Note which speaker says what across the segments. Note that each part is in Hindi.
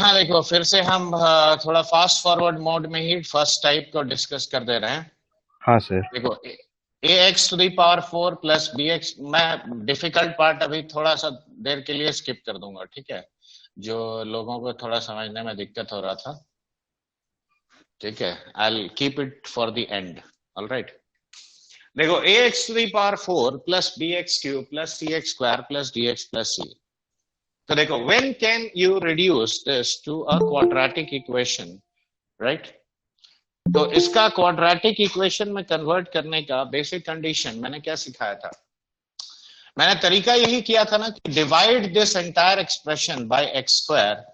Speaker 1: हाँ देखो, फिर से हम थोड़ा फास्ट फॉरवर्ड मोड में ही फर्स्ट टाइप को डिस्कस कर दे रहे हैं।
Speaker 2: हाँ सर।
Speaker 1: देखो, a x to the power 4 plus b x, मैं डिफिकल्ट पार्ट अभी थोड़ा सा देर के लिए स्किप कर दूंगा, ठीक है, जो लोगों को थोड़ा समझने में दिक्कत हो रहा था। ठीक है, I keep it for the end. Alright, देखो a x to the power 4 plus b x cube plus c x square plus d x plus c. तो देखो, when can you reduce this to a quadratic equation, right? तो इसका क्वाड्रेटिक इक्वेशन में कन्वर्ट करने का बेसिक कंडीशन मैंने क्या सिखाया था? मैंने तरीका यही किया था ना कि divide this entire expression by x square,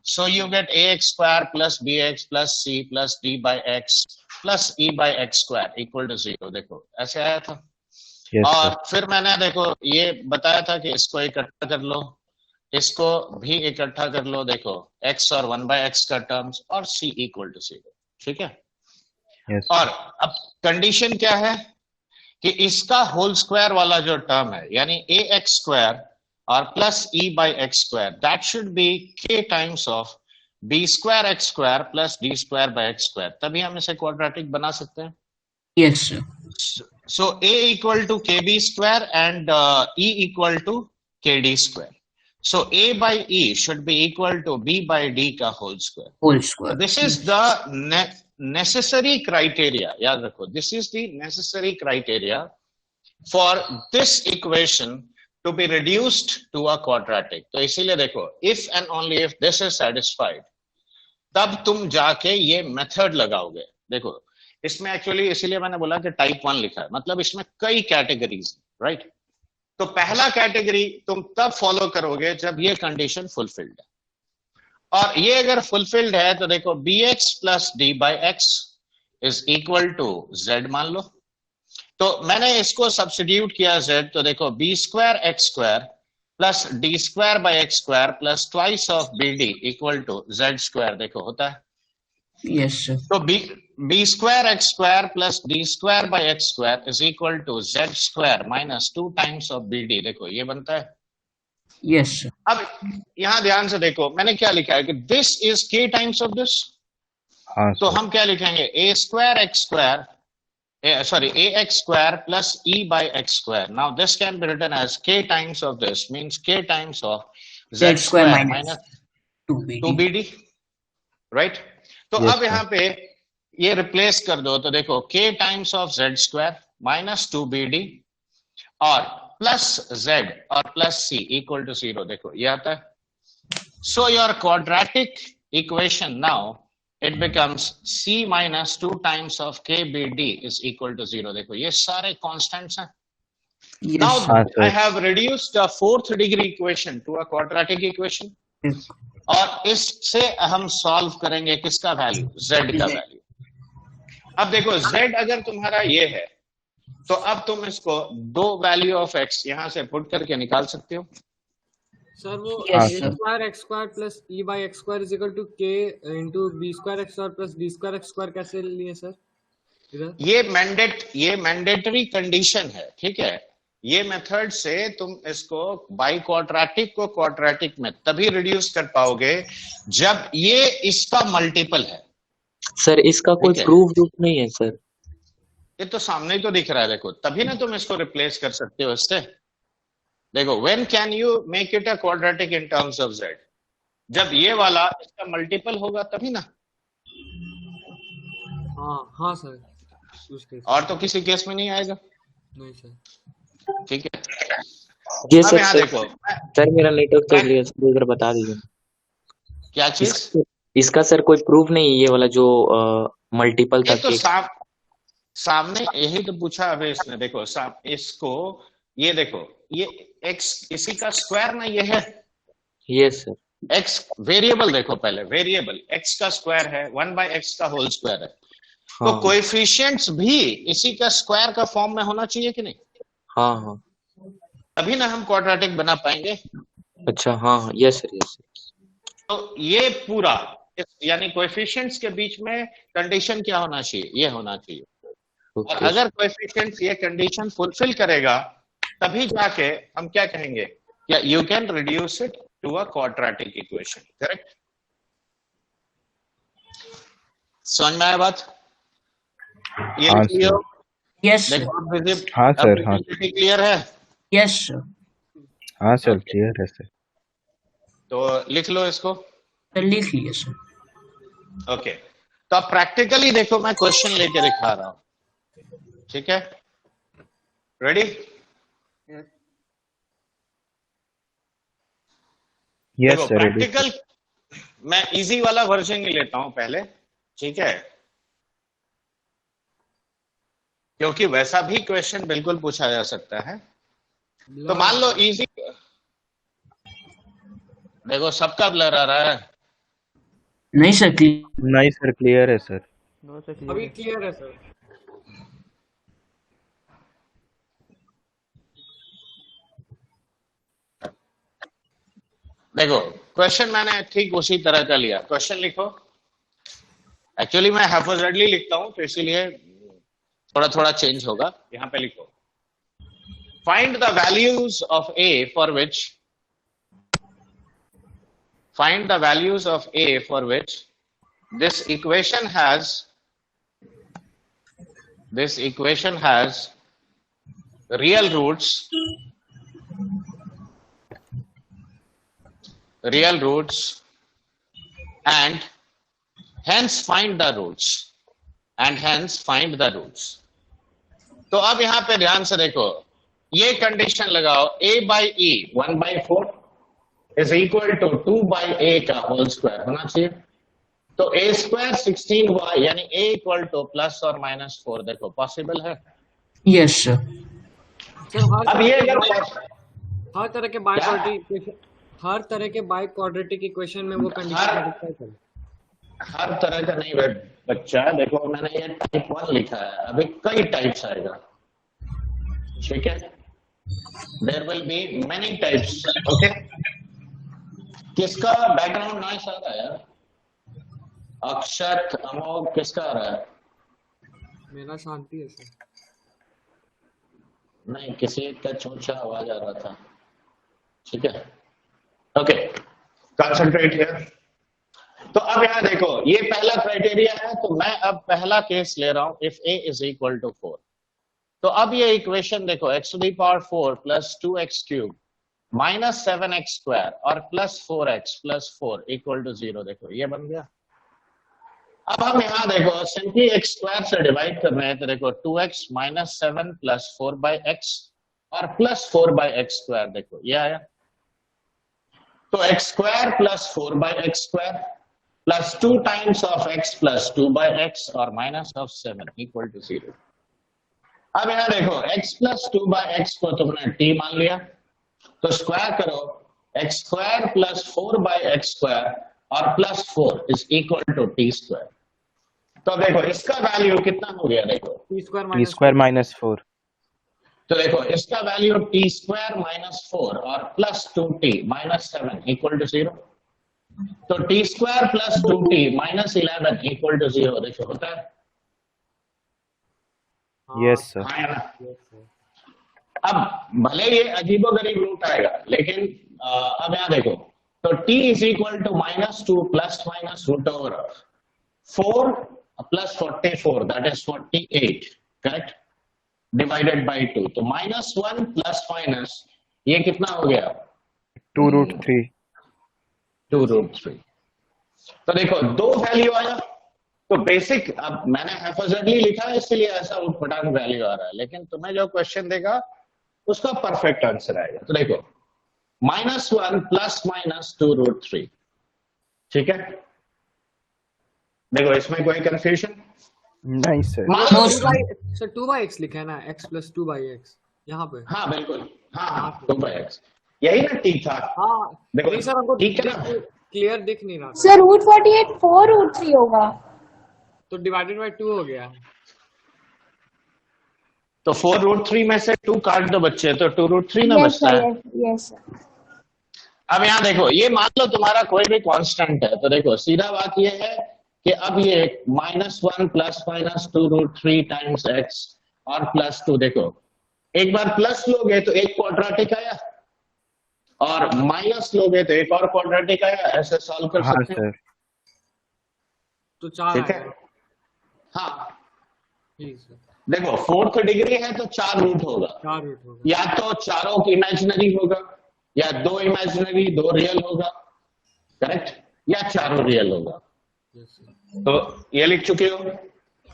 Speaker 1: so you get a x square plus b x plus c plus d by x plus e by x square equal to 0। देखो ऐसे आया था।
Speaker 2: यस
Speaker 1: और
Speaker 2: सर।
Speaker 1: फिर मैंने देखो ये बताया था कि इसको इकट्ठा कर लो, इसको भी इकट्ठा कर लो। देखो x और 1/x का टर्म्स और c इक्वल टू 0। ठीक है,
Speaker 2: यस
Speaker 1: और
Speaker 2: सर।
Speaker 1: अब कंडीशन क्या है कि इसका होल स्क्वायर वाला जो टर्म है, यानी ए एक्स स्क्वायर और plus e by x square, that should be k times of b square x square plus d square by x square, तभी हम इसे क्वाड्रेटिक बना सकते हैं।
Speaker 3: Yes, sir.
Speaker 1: So a equal to kb square and e equal to kd square. So a by e should be equal to b by d का whole square.
Speaker 3: Whole
Speaker 1: So
Speaker 3: square.
Speaker 1: this is the necessary criteria. याद रखो, this is the necessary criteria for this equation to be reduced to a quadratic. तो इसीलिए देखो, if and only if this is satisfied, तब तुम जाके ये मेथड लगाओगे। देखो इसमें एक्चुअली इसीलिए मैंने बोला कि टाइप 1 लिखा है, मतलब इसमें कई कैटेगरीज, राइट? तो पहला कैटेगरी तुम तब फॉलो करोगे जब ये कंडीशन फुलफिल्ड है, और ये अगर फुलफिल्ड है तो देखो b x plus d by x is equal to z मान लो। तो मैंने इसको सब्स्टिट्यूट किया जेड, तो देखो b square x square plus d square by x square plus twice of b d equal to z square. देखो होता है,
Speaker 3: Yes, sir.
Speaker 1: तो b square x square plus d square by x square is equal to z square minus 2 times of b d. देखो ये बनता है।
Speaker 3: Yes, sir.
Speaker 1: अब यहां ध्यान से देखो, मैंने क्या लिखा है कि this is k times of this.
Speaker 2: हाँ
Speaker 1: तो
Speaker 2: सर।
Speaker 1: हम क्या लिखेंगे, a square x square, sorry, ax square plus e by x square. Now this can be written as k times of this, means k times of z
Speaker 3: Z square
Speaker 1: square
Speaker 3: minus
Speaker 1: minus
Speaker 3: 2BD.
Speaker 1: 2bd, right? तो
Speaker 2: Yes,
Speaker 1: अब यहाँ पे ये रिप्लेस कर दो, तो देखो k times of z square minus 2bd और प्लस z और प्लस c इक्वल टू 0। देखो ये आता है। So your quadratic equation now, it becomes c minus 2 times of kbd is equal to 0। देखो ये सारे constants हैं।
Speaker 3: Yes,
Speaker 1: Now
Speaker 3: sir.
Speaker 1: I have reduced a 4th degree equation to a quadratic equation,
Speaker 3: Yes.
Speaker 1: और इससे हम सॉल्व करेंगे किसका वैल्यू, z का वैल्यू। अब देखो z अगर तुम्हारा ये है, तो अब तुम इसको दो वैल्यू ऑफ x यहां से पुट करके निकाल सकते हो।
Speaker 4: सर वो
Speaker 3: Yes,
Speaker 4: a
Speaker 3: sir.
Speaker 4: Square x square plus e by x square is equal to k into b square x square plus d square x square कैसे लिए सर इधर?
Speaker 1: ये मैंडेटरी कंडीशन है, ठीक है। ये मेथड से तुम इसको बाई क्वाड्रेटिक को क्वाड्रेटिक में तभी रिड्यूस कर पाओगे जब ये इसका मल्टीपल है।
Speaker 5: सर इसका कोई
Speaker 1: ठीक है,
Speaker 5: प्रूफ रूफ नहीं है सर?
Speaker 1: ये तो सामने ही तो दिख रहा है, देखो तभी ना तुम इसको रिप्लेस कर सकते हो इससे। देखो when can you make it a quadratic in terms of z, जब ये वाला इसका मल्टीपल होगा तभी ना।
Speaker 4: हाँ हाँ सर, उस केस
Speaker 1: और तो किसी केस में नहीं आएगा,
Speaker 4: नहीं सर।
Speaker 1: ठीक है।
Speaker 5: ये
Speaker 1: अब
Speaker 5: सर
Speaker 1: यहाँ
Speaker 5: सर,
Speaker 1: देखो
Speaker 5: सर मेरा नेटवर्क चल रही है सर, इधर बता दीजिए।
Speaker 1: क्या चीज,
Speaker 5: इसका सर कोई प्रूफ नहीं, ये वाला जो मल्टीपल
Speaker 1: ये
Speaker 5: था
Speaker 1: तो
Speaker 5: कि
Speaker 1: सामने यही तो पूछा अभी इसने। देखो इसको ये देखो, ये x इसी का स्क्वायर ना ये है।
Speaker 5: Yes sir.
Speaker 1: x वेरिएबल, देखो पहले वेरिएबल x का स्क्वायर है, 1/x का होल स्क्वायर है। तो
Speaker 5: हाँ
Speaker 1: कोएफिशिएंट्स भी इसी का स्क्वायर का फॉर्म में होना चाहिए कि नहीं,
Speaker 5: हाँ हाँ।
Speaker 1: तभी ना हम क्वाड्रेटिक बना पाएंगे।
Speaker 5: अच्छा हाँ हाँ, यस सर यस सर।
Speaker 1: तो ये पूरा यानी कोएफिशिएंट्स के बीच में कंडीशन क्या होना चाहिए, ये होना चाहिए। और
Speaker 5: ओके
Speaker 1: अगर कोएफिशिएंट्स ये कंडीशन फुलफिल करेगा तभी जाके हम क्या कहेंगे, या you can reduce it to a quadratic equation, correct? समझ में आया बात? ये
Speaker 2: हाँ
Speaker 1: लिख लियो।
Speaker 3: Yes, sir.
Speaker 1: देखो अब
Speaker 2: हाँ सर, हाँ
Speaker 1: क्लियर है?
Speaker 3: Yes, sir.
Speaker 2: हाँ सर, क्लियर है सर।
Speaker 1: तो लिख लो इसको।
Speaker 3: तो लिख लिए सर।
Speaker 1: ओके, तो अब प्रैक्टिकली देखो, मैं क्वेश्चन लेके दिखा रहा हूं, ठीक है? रेडी?
Speaker 2: यस
Speaker 1: देखो
Speaker 2: सर, रेडी।
Speaker 1: प्रैक्टिकल मैं इजी वाला वर्जन ही लेता हूं पहले, ठीक है? क्योंकि वैसा भी क्वेश्चन बिल्कुल पूछा जा सकता है। तो मान लो इजी, देखो सबका ब्लर आ रहा है।
Speaker 3: नहीं सर, क्लियर।
Speaker 2: नहीं सर, क्लियर है सर।
Speaker 4: अभी क्लियर है सर।
Speaker 1: देखो क्वेश्चन मैंने ठीक उसी तरह का लिया। क्वेश्चन लिखो। एक्चुअली मैं हैफोजर्डली लिखता हूं, तो इसीलिए थोड़ा थोड़ा चेंज होगा। यहां पे लिखो, find the values of A for which find the values of a for which this equation has real roots and hence find the roots तो अब यहां पे ध्यान से देखो, ये कंडीशन लगाओ, a by e 1/4 is equal to 2 by a का होल स्क्वायर होना चाहिए। तो a स्क्वायर 16y यानी a इक्वल टू प्लस और माइनस 4, देखो पॉसिबल है?
Speaker 3: Yes sir.
Speaker 4: सर
Speaker 1: अब ये अगर
Speaker 4: हर तरह के बाय क्वाड्रेटिक इक्वेशन में वो कंडीशन है।
Speaker 1: हर तरह का नहीं बच्चा, देखो मैंने ये टाइप 1 लिखा है, अभी कई टाइप्स आएगा, ठीक है? There will be many types. Okay, किसका बैकग्राउंड नॉइस आ रहा है यार? अक्षत, अमोघ, किसका आ रहा है?
Speaker 4: मेरा शांति है सर।
Speaker 1: नहीं, किसी का चोंचा आवाज आ रहा था, ठीक है? Okay, concentrate here. तो अब यहां देखो, ये पहला क्राइटेरिया है, तो मैं अब पहला केस ले रहा हूं, if a is equal to 4। तो अब ये इक्वेशन देखो, x⁴ plus 2x³ minus 7x² और plus 4x plus 4 equal to 0, देखो ये बन गया। अब हम यहां देखो सिंपली x² से डिवाइड कर रहे हैं, तो देखो 2x माइनस 7 प्लस 4/x और प्लस 4/x², देखो ये आया। तो x² plus 4/x² plus 2 times of x plus 2/x और माइनस ऑफ 7 इक्वल टू 0। अब यहां देखो x प्लस 2/x को तुमने t मान लिया, तो स्क्वायर करो, x² प्लस 4/x² और plus 4 is equal to t²। तो देखो इसका वैल्यू कितना हो गया, देखो
Speaker 2: t² माइनस 4।
Speaker 1: तो देखो इसका वैल्यू t² माइनस 4 और plus 2t minus 7 equal to 0। तो t² plus 2t minus 11 equal to 0, देखो होता है?
Speaker 2: Yes sir.
Speaker 1: हाँ यार। अब भले ये अजीबोगरीब रूट आएगा, लेकिन अब यहां देखो, तो t is equal to -2 plus minus root over 4 plus 44, that is 48, correct? Divided by 2, तो -1 प्लस माइनस ये कितना हो गया?
Speaker 2: 2√3।
Speaker 1: 2√3। तो देखो दो वैल्यू आया, तो बेसिक, अब मैंने हैफोजर्डली लिखा है इसलिए ऐसा उठपटांग वैल्यू आ रहा है, लेकिन तुम्हें जो क्वेश्चन देगा उसका परफेक्ट आंसर आएगा। तो देखो -1 प्लस माइनस 2√3, ठीक है? देखो इसमें कोई कंफ्यूजन
Speaker 2: नहीं सर।
Speaker 4: सर 2/x लिखा है ना, x प्लस 2/x यहाँ पे।
Speaker 1: हाँ बिल्कुल, हाँ 2/x, यही ना ठीक था?
Speaker 4: हाँ
Speaker 1: देखो
Speaker 4: नहीं सर, हमको
Speaker 1: ठीक है ना?
Speaker 4: क्लियर दिख नहीं रहा था।
Speaker 6: सर √48 4√3 होगा,
Speaker 4: तो डिवाइडेड बाय 2 हो गया।
Speaker 1: तो 4√3 में से 2 काट दो बच्चे, तो 2√3 ना
Speaker 6: यस
Speaker 1: बचता
Speaker 6: सर,
Speaker 1: है।
Speaker 6: Yes sir.
Speaker 1: अब यहाँ देखो, ये मान लो तुम्हारा कोई भी कांस्टेंट है, तो देखो सीधा बात ये है कि अब ये -1 प्लस माइनस 2√3 टाइम्स x और प्लस 2, देखो एक बार प्लस लोगे तो एक क्वाड्रेटिक आया और माइनस लोगे तो एक और क्वाड्रेटिक आया, ऐसे सॉल्व कर
Speaker 2: हाँ
Speaker 1: सकते हैं।
Speaker 2: सर।
Speaker 4: तो 4
Speaker 1: ठीक है? हाँ
Speaker 4: ठीक सर,
Speaker 1: देखो, फोर्थ डिग्री है तो 4 रूट होगा,
Speaker 4: 4 रूट होगा।
Speaker 1: या तो चारों इमेजिनरी होगा, या 2 इमेजिनरी 2 रियल होगा, करेक्ट, या चारों रियल होगा।
Speaker 4: Yes sir.
Speaker 1: तो ये लिख चुके हो।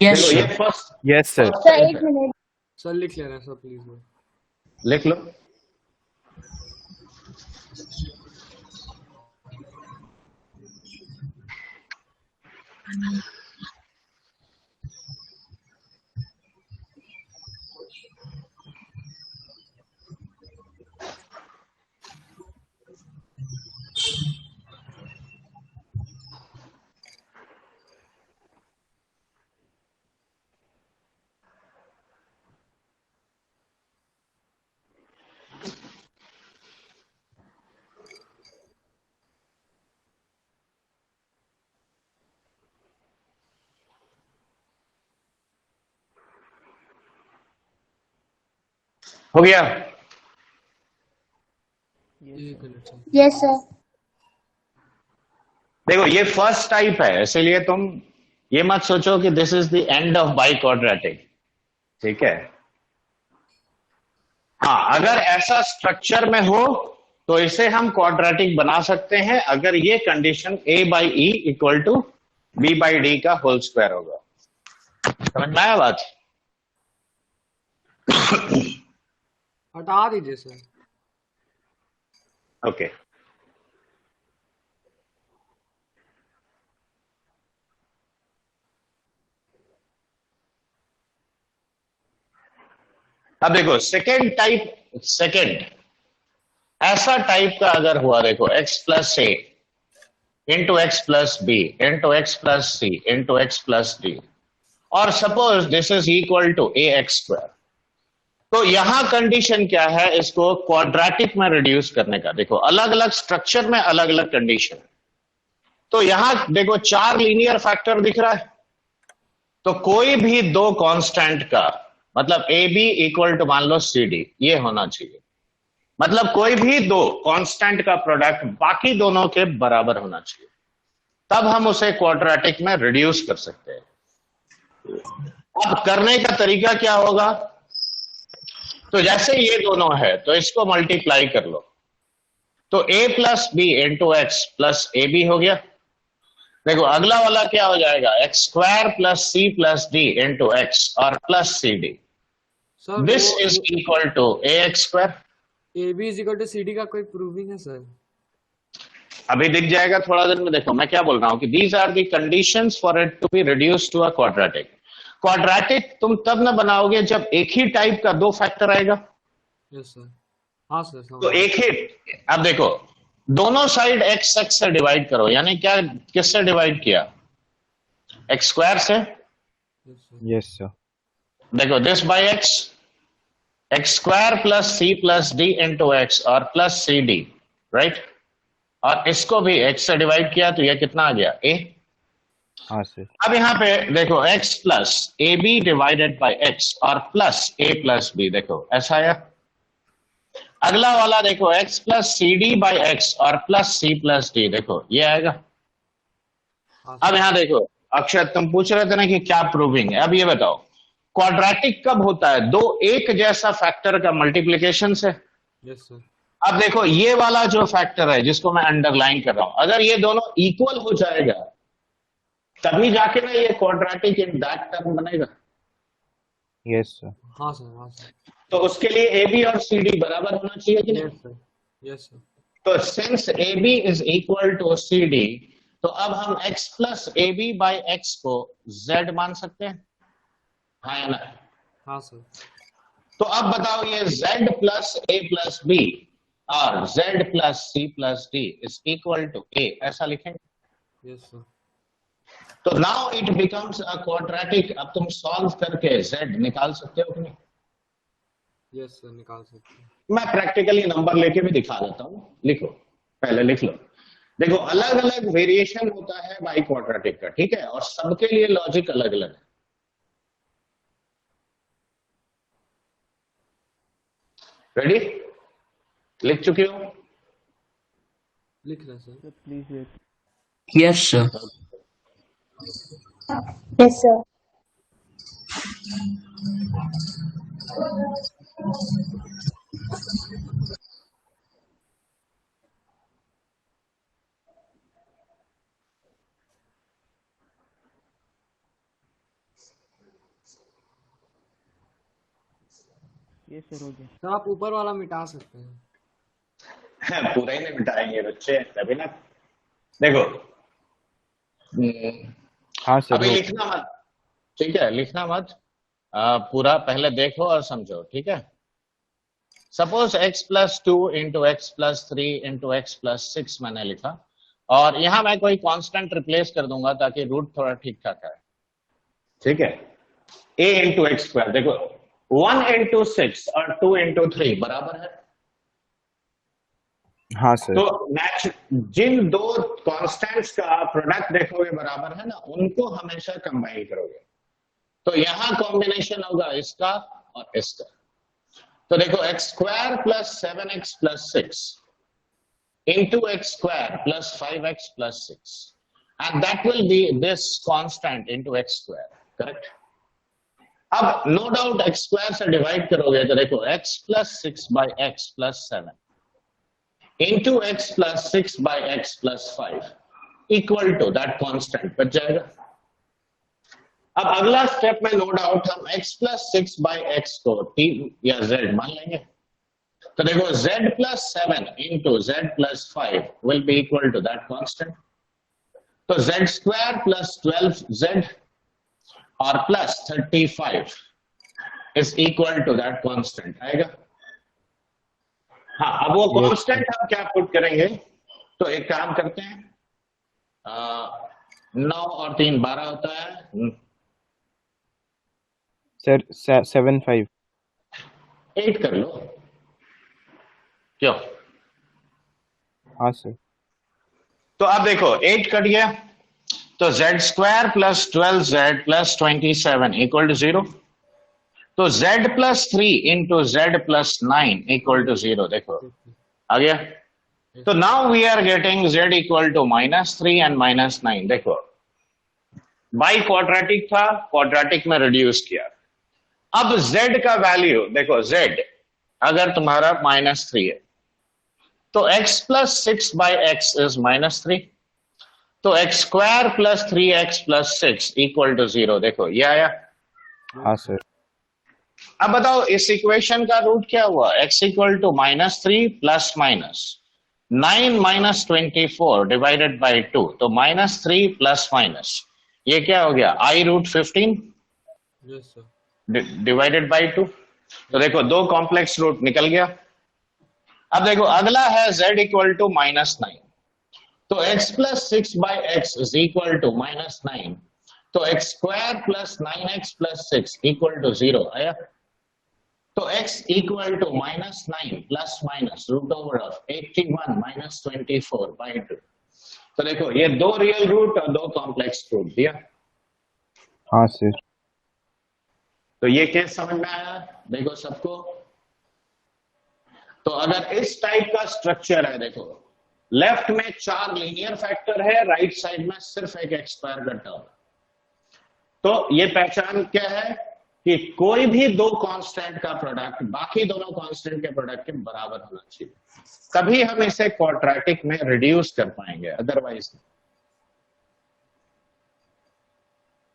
Speaker 3: Yes,
Speaker 1: देखो ये
Speaker 3: sir.
Speaker 1: First
Speaker 2: Yes, sir.
Speaker 6: Sir एक मिनट।
Speaker 4: सर लिख ले रहे हैं सर, प्लीज।
Speaker 1: लिख लो। हो गया।
Speaker 4: एक मिनट सर।
Speaker 6: Yes sir.
Speaker 1: देखो ये फर्स्ट टाइप है, इसीलिए तुम ये मत सोचो कि this is the end of by quadratic, ठीक है। हाँ, अगर ऐसा स्ट्रक्चर में हो तो इसे हम क्वाड्रेटिक बना सकते हैं, अगर ये condition a by e equal to b by d का होल स्क्वायर होगा। समझ में आया बात?
Speaker 4: हटा दीजिए सर।
Speaker 1: ओके अब देखो सेकेंड ऐसा टाइप का अगर हुआ, देखो x plus a into x plus B into x plus c into x plus d, और suppose this is equal to a x square. तो यहां कंडीशन क्या है, इसको क्वाड्रेटिक में रिड्यूस करने का। देखो अलग अलग स्ट्रक्चर में अलग अलग कंडीशन। तो यहां देखो 4 लीनियर फैक्टर दिख रहा है, तो कोई भी 2 कांस्टेंट का मतलब ए बी इक्वल टू मान लो सी डी, ये होना चाहिए। मतलब कोई भी 2 कांस्टेंट का प्रोडक्ट बाकी दोनों के बराबर होना चाहिए, तब हम उसे क्वाड्रेटिक में रिड्यूस कर सकते हैं। अब करने का तरीका क्या होगा, तो जैसे ये दोनों है तो इसको मल्टीप्लाई कर लो, तो a plus B into x plus a b हो गया। देखो अगला वाला क्या हो जाएगा, x square plus c plus d into x और plus c d,
Speaker 4: sir
Speaker 1: this is equal to a x square.
Speaker 4: A b is equal to c d का कोई प्रूविंग है सर?
Speaker 1: अभी दिख जाएगा थोड़ा देर में। देखो मैं क्या बोल रहा हूं कि these are the conditions for it to be reduce to a quadratic. Quadratic तुम तब ना बनाओगे जब एक ही टाइप का 2 फैक्टर आएगा।
Speaker 4: Yes sir. हाँ सर समझ
Speaker 1: तो एक ही, अब देखो दोनों साइड एक्स एक्स से डिवाइड करो, यानी क्या, किससे डिवाइड किया, एक्स स्क्वायर से।
Speaker 4: Yes sir.
Speaker 2: Yes, sir.
Speaker 1: देखो this by x, x square plus c plus d into x और प्लस सी डी, राइट। और इसको भी एक्स से डिवाइड किया तो यह कितना आ गया, ए।
Speaker 2: हाँ sir.
Speaker 1: अब यहाँ पे देखो x plus a b divided by x और प्लस ए प्लस बी, देखो ऐसा आया। अगला वाला देखो x plus c d by x और प्लस सी प्लस डी, देखो ये आएगा। अब यहाँ देखो अक्षय, तुम पूछ रहे थे ना कि क्या प्रूविंग है, अब ये बताओ क्वाड्रेटिक कब होता है, 2 एक जैसा फैक्टर का मल्टीप्लीकेशन से।
Speaker 4: Yes sir.
Speaker 1: अब देखो ये वाला जो फैक्टर है जिसको मैं अंडरलाइन कर रहा हूं, अगर ये दोनों इक्वल हो जाएगा तभी जाके ना ये क्वाड्रेटिक इन दैट टर्म बनेगा।
Speaker 2: Yes, sir.
Speaker 4: हाँ सर। हाँ सर।
Speaker 1: तो उसके लिए ए बी और सी डी बराबर होना चाहिए कि नहीं।
Speaker 4: Yes sir. Yes sir.
Speaker 1: तो since a b is equal to c d, तो अब हम x plus a b by x को z मान सकते हैं, हाँ या ना।
Speaker 4: हाँ सर।
Speaker 1: तो अब बताओ ये z plus a plus b और z plus c plus d is equal to a, ऐसा लिखेंगे।
Speaker 4: Yes sir.
Speaker 1: तो now it becomes a quadratic. अब तुम सॉल्व करके z निकाल सकते हो कि नहीं।
Speaker 4: यस सर निकाल सकते हैं।
Speaker 1: मैं प्रैक्टिकली नंबर लेके भी दिखा देता हूं, लिखो, पहले लिख लो। देखो अलग अलग वेरिएशन होता है बाई क्वाड्रेटिक का, ठीक है, और सबके लिए लॉजिक अलग अलग है। रेडी, लिख चुके हो।
Speaker 4: लिख रहे हैं sir.
Speaker 3: Yes, sir.
Speaker 6: Yes sir.
Speaker 4: Sir आप ऊपर वाला मिटा सकते हैं।
Speaker 1: पूरा ही नहीं मिटाएंगे बच्चे तभी ना। देखो
Speaker 2: हाँ सर,
Speaker 1: अभी
Speaker 2: हो
Speaker 1: लिखना मत, ठीक है, लिखना मत। पूरा पहले देखो और समझो, ठीक है। Suppose x plus 2 into x plus 3 into x plus 6 मैंने लिखा, और यहां मैं कोई कांस्टेंट रिप्लेस कर दूंगा ताकि रूट थोड़ा ठीक ठाक आए, ठीक है। a इंटू एक्स स्क्वायर, देखो 1 इंटू 6 और 2 इंटू 3 बराबर है।
Speaker 2: हाँ सर,
Speaker 1: तो जिन दो कांस्टेंट्स का प्रोडक्ट देखोगे बराबर है ना, उनको हमेशा कंबाइन करोगे। तो यहां कॉम्बिनेशन होगा इसका और इसका। तो देखो x square plus 7x plus 6 into x square plus 5x plus 6, and that will be this constant into x square, correct. अब नो डाउट एक्स स्क्वायर से डिवाइड करोगे तो देखो x plus 6 by x plus 7 into x plus 6 by x plus 5 equal to that constant बच जाएगा। अब अगला स्टेप में नो डाउट हम x प्लस 6 बाई एक्स को t या z मान लेंगे। तो देखो z plus 7 into z plus 5 will be equal to that constant. तो z स्क्वायर प्लस 12z और plus 35 is equal to that constant आएगा। हाँ, अब वो कांस्टेंट हम क्या पुट करेंगे, तो एक काम करते हैं, 9 और 3 12 होता है
Speaker 2: सर 7 5।
Speaker 1: 8 कर लो, क्यों।
Speaker 2: हाँ सर,
Speaker 1: तो अब देखो 8 कट गया, तो z square plus 12z plus 27 equal to 0। तो z plus 3 into z plus 9 equal to 0, देखो आ गया। तो now we are getting z equal to -3 and -9। देखो बाई क्वाड्रेटिक था, क्वाड्रेटिक में रिड्यूस किया। अब z का वैल्यू देखो, z अगर तुम्हारा -3 है तो x plus 6 by x is -3। तो x square plus 3x plus 6 equal to 0, देखो ये आया।
Speaker 2: हाँ सर,
Speaker 1: अब बताओ इस इक्वेशन का रूट क्या हुआ, x equal to -3 plus minus 9 minus 24 divided by 2, तो -3 प्लस माइनस ये क्या हो गया, i root 15
Speaker 4: yes sir.
Speaker 1: Divided by 2। तो देखो दो कॉम्प्लेक्स रूट निकल गया। अब देखो अगला है z इक्वल टू -9, तो x plus 6 by x is equal to -9। तो x square plus 9x plus 6 equal to 0 आया। तो x equal to -9 plus minus root over of 81 minus 24 by 2। तो देखो ये दो रियल रूट और दो कॉम्प्लेक्स रूट दिया।
Speaker 2: हाँ सर,
Speaker 1: तो ये केस समझ में आया, देखो सबको। तो अगर इस टाइप का स्ट्रक्चर है, देखो लेफ्ट में 4 लीनियर फैक्टर है, राइट साइड में सिर्फ एक एक्स स्क्वायर का टर्म। तो ये पहचान क्या है कि कोई भी दो कांस्टेंट का प्रोडक्ट बाकी दोनों कांस्टेंट के प्रोडक्ट के बराबर होना चाहिए, तभी हम इसे क्वाड्रेटिक में रिड्यूस कर पाएंगे, अदरवाइज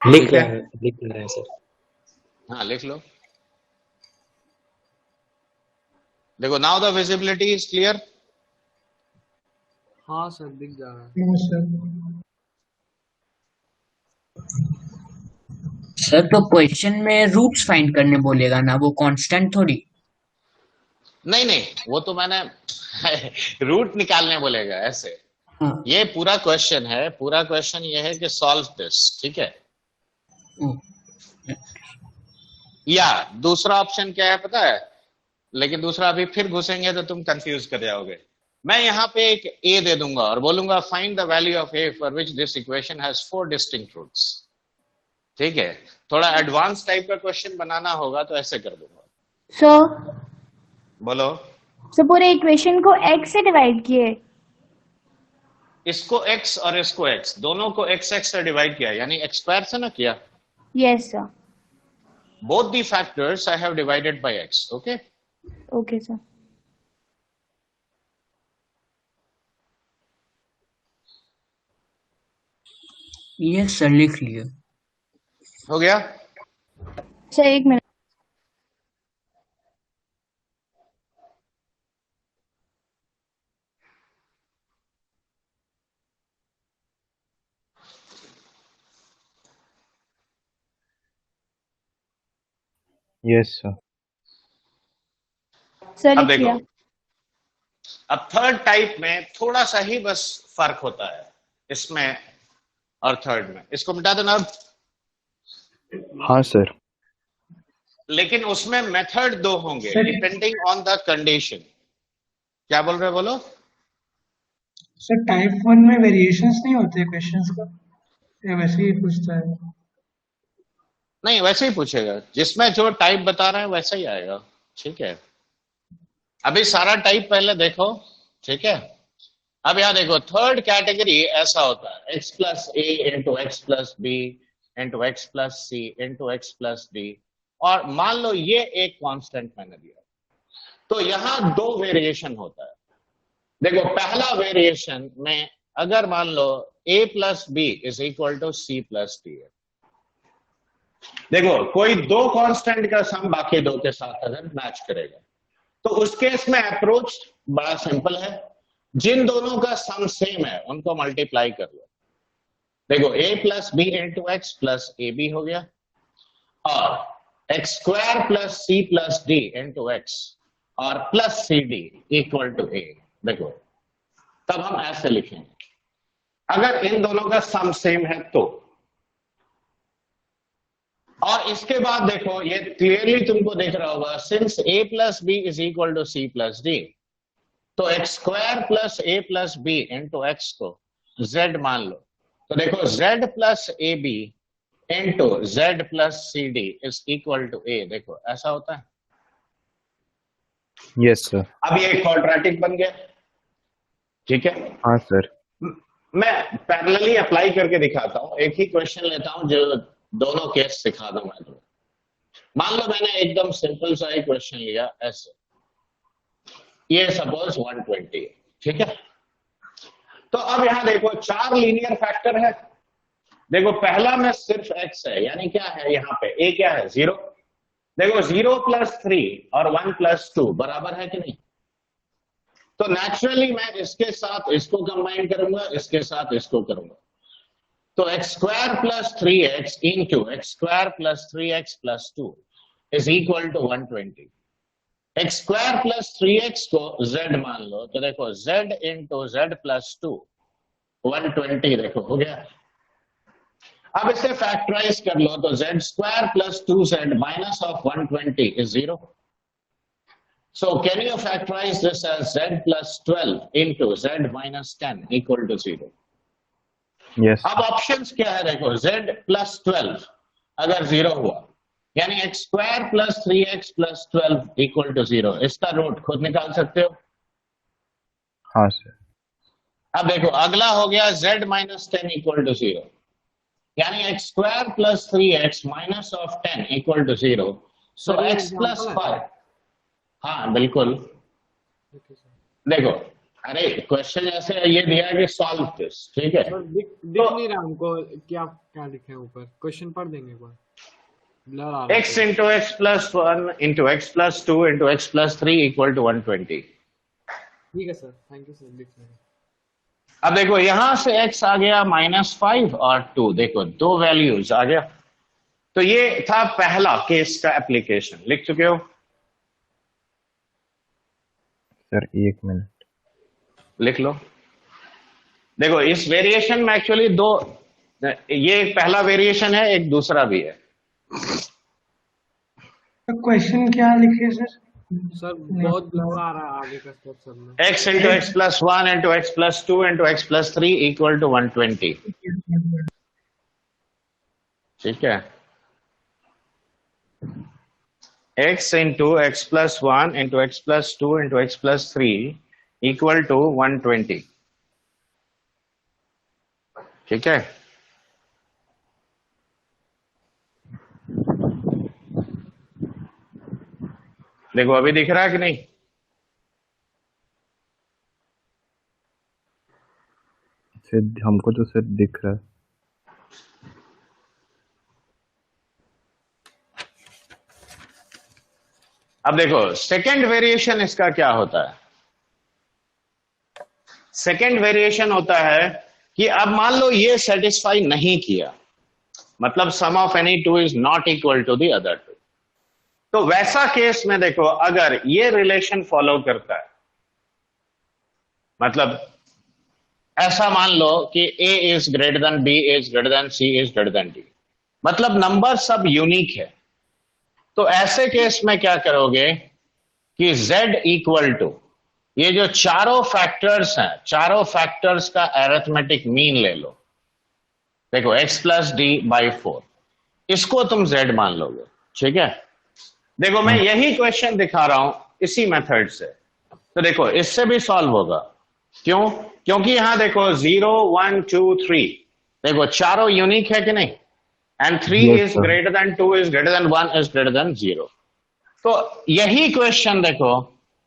Speaker 5: लिख रहे हैं सर।
Speaker 1: हाँ लिख लो। देखो now the visibility is clear.
Speaker 4: हाँ सर, दिख जा रहा है।
Speaker 3: सर तो क्वेश्चन में रूट्स फाइंड करने बोलेगा ना, वो कांस्टेंट थोड़ी।
Speaker 1: नहीं नहीं, वो तो मैंने रूट निकालने बोलेगा ऐसे।
Speaker 3: हाँ।
Speaker 1: ये पूरा क्वेश्चन है, पूरा क्वेश्चन ये है कि सॉल्व दिस, ठीक है। या दूसरा ऑप्शन क्या है पता है, लेकिन दूसरा अभी फिर घुसेंगे तो तुम कंफ्यूज कर जाओगे। मैं यहाँ पे एक a दे दूंगा और बोलूंगा find the value of a for which this equation has 4 distinct roots, ठीक है। थोड़ा एडवांस टाइप का क्वेश्चन बनाना होगा तो ऐसे कर दूंगा।
Speaker 6: सर
Speaker 1: बोलो।
Speaker 6: सर पूरे इक्वेशन को x से डिवाइड किए।
Speaker 1: इसको x और इसको x, दोनों को x से डिवाइड किया, यानी x स्क्वायर से ना किया।
Speaker 6: Yes sir.
Speaker 1: both the factors I have divided by x. Okay.
Speaker 6: Okay, sir.
Speaker 3: Yes sir लिख लिए।
Speaker 1: हो गया?
Speaker 6: सर एक मिनट।
Speaker 2: Yes, sir.
Speaker 6: सर
Speaker 1: अब
Speaker 6: लिख
Speaker 1: देखो,
Speaker 6: लिया।
Speaker 1: अब थर्ड टाइप में थोड़ा सा ही बस फर्क होता है इसमें और थर्ड में। इसको मिटा देना अब।
Speaker 2: हाँ सर।
Speaker 1: लेकिन उसमें मेथड दो होंगे डिपेंडिंग ऑन द कंडीशन। क्या बोल रहे हो, बोलो।
Speaker 7: सर टाइप 1 में वेरिएशंस नहीं होते क्वेश्चंस का, या वैसे ही पूछता है?
Speaker 1: नहीं, वैसे ही पूछेगा, जिसमें जो टाइप बता रहे हैं वैसा ही आएगा। ठीक है, अभी सारा टाइप पहले देखो। ठीक है, अब यहां देखो, थर्ड कैटेगरी ऐसा होता है x plus a into x plus B into x plus c into x plus d. और मान लो ये एक कांस्टेंट मैंने दिया, तो यहां दो वेरिएशन होता है। देखो, पहला वेरिएशन में अगर मान लो a plus b is equal to c plus d है। देखो, कोई दो कांस्टेंट का सम बाकी दो के साथ अगर मैच करेगा, तो उस केस में अप्रोच बड़ा सिंपल है। जिन दोनों का सम सेम है उनको मल्टीप्लाई कर लो। देखो, a plus B into x plus a b हो गया, और x square plus c plus d into x और plus c d equal to a. देखो, तब हम ऐसे लिखेंगे अगर इन दोनों का सम सेम है तो। और इसके बाद देखो, ये क्लियरली तुमको दिख रहा होगा, since a plus b is equal to c plus d, तो x square plus a plus B into x को z मान लो। तो देखो, z plus a b into z plus c d is equal to a. देखो, ऐसा होता है।
Speaker 2: Yes, sir.
Speaker 1: अब ये क्वाड्रेटिक बन गया। ठीक है,
Speaker 2: हाँ सर।
Speaker 1: मैं पैरेलली अप्लाई करके दिखाता हूं। एक ही क्वेश्चन लेता हूं जो दोनों केस सिखा दूं मैं तुम्हें। मान लो मैंने एकदम सिंपल सा एक क्वेश्चन लिया ऐसे, ये सपोज 120 है। ठीक है, तो अब यहां देखो, चार लीनियर फैक्टर है। देखो, पहला में सिर्फ x है, यानी क्या है यहाँ पे a क्या है, 0। देखो, 0 प्लस 3 और 1 प्लस 2 बराबर है कि नहीं। तो नेचुरली मैं इसके साथ इसको कंबाइन करूंगा, इसके साथ इसको करूंगा। तो x square plus 3x into x square plus 3x plus 2 is equal to 120। X square plus 3x को z मान लो, तो देखो z इंटू जेड प्लस 2 120। देखो, हो गया। अब इसे फैक्टराइज कर लो, तो z square plus 2z minus of 120 is 0। So can you factorize this as z plus 12 into z minus 10 equal to 0?
Speaker 2: Yes.
Speaker 1: अब ऑप्शंस क्या है, देखो, z plus 12 अगर 0 हुआ, यानी x square plus 3x plus 12 equal to 0। इसका रूट खुद निकाल सकते हो।
Speaker 2: हाँ सर।
Speaker 1: अब देखो, अगला हो गया z माइनस 10 इक्वल टू 0, यानी x square plus 3x minus of 10 equal to 0। So
Speaker 4: sir, ये
Speaker 1: x प्लस
Speaker 4: example है?
Speaker 1: 5। हाँ बिल्कुल। देखो, अरे क्वेश्चन ऐसे ये दिया है कि सॉल्व दिस। ठीक है,
Speaker 4: सर दिख नहीं रहा हमको, क्या क्या लिखा है ऊपर। क्वेश्चन पढ़ देंगे एक बार, ब्लर आ रहा है।
Speaker 1: x into x plus 1 into x plus 2 into x plus 3 equal to 120।
Speaker 4: ठीक है सर, थैंक यू सर, लिख लेंगे।
Speaker 1: अब देखो, यहां से x आ गया -5 और 2। देखो, दो वैल्यूज आ गया। तो ये था पहला केस का एप्लीकेशन। लिख चुके हो?
Speaker 2: सर एक मिनट।
Speaker 1: लिख लो। देखो, इस वेरिएशन में एक्चुअली दो, ये एक पहला वेरिएशन है, एक दूसरा भी है।
Speaker 7: तो क्वेश्चन क्या लिखे सर?
Speaker 4: सर बहुत ब्लर आ रहा है आगे का स्टेप सब में।
Speaker 1: x into x plus 1 into x plus 2 into x plus 3 equal to 120। ठीक है, x into x plus 1 into x plus 2 into x plus 3 equal to 120। ठीक है, देखो अभी दिख रहा है कि नहीं?
Speaker 2: सर हमको तो सर दिख रहा है।
Speaker 1: अब देखो सेकंड वेरिएशन इसका क्या होता है? सेकंड वेरिएशन होता है कि अब मान लो ये सेटिस्फाई नहीं किया, मतलब sum of any two is not equal to the other two. तो वैसा केस में देखो अगर ये रिलेशन फॉलो करता है, मतलब ऐसा मान लो कि a is greater then b is greater then c is greater then d, मतलब नंबर सब यूनिक है। तो ऐसे केस में क्या करोगे कि z इक्वल टू ये जो चारों फैक्टर्स हैं, चारों फैक्टर्स का अरिथमेटिक मीन ले लो। देखो x प्लस डी बाई 4, इसको तुम z मान लोगे, ठीक है। देखो मैं यही क्वेश्चन दिखा रहा हूं इसी मेथड से, तो देखो इससे भी सॉल्व होगा। क्यों? क्योंकि यहां देखो 0 1 2 3, देखो चारों यूनिक है कि नहीं, and 3
Speaker 2: Yes,
Speaker 1: is
Speaker 2: sir.
Speaker 1: Greater than 2 is greater then 1 is greater then 0। तो यही क्वेश्चन देखो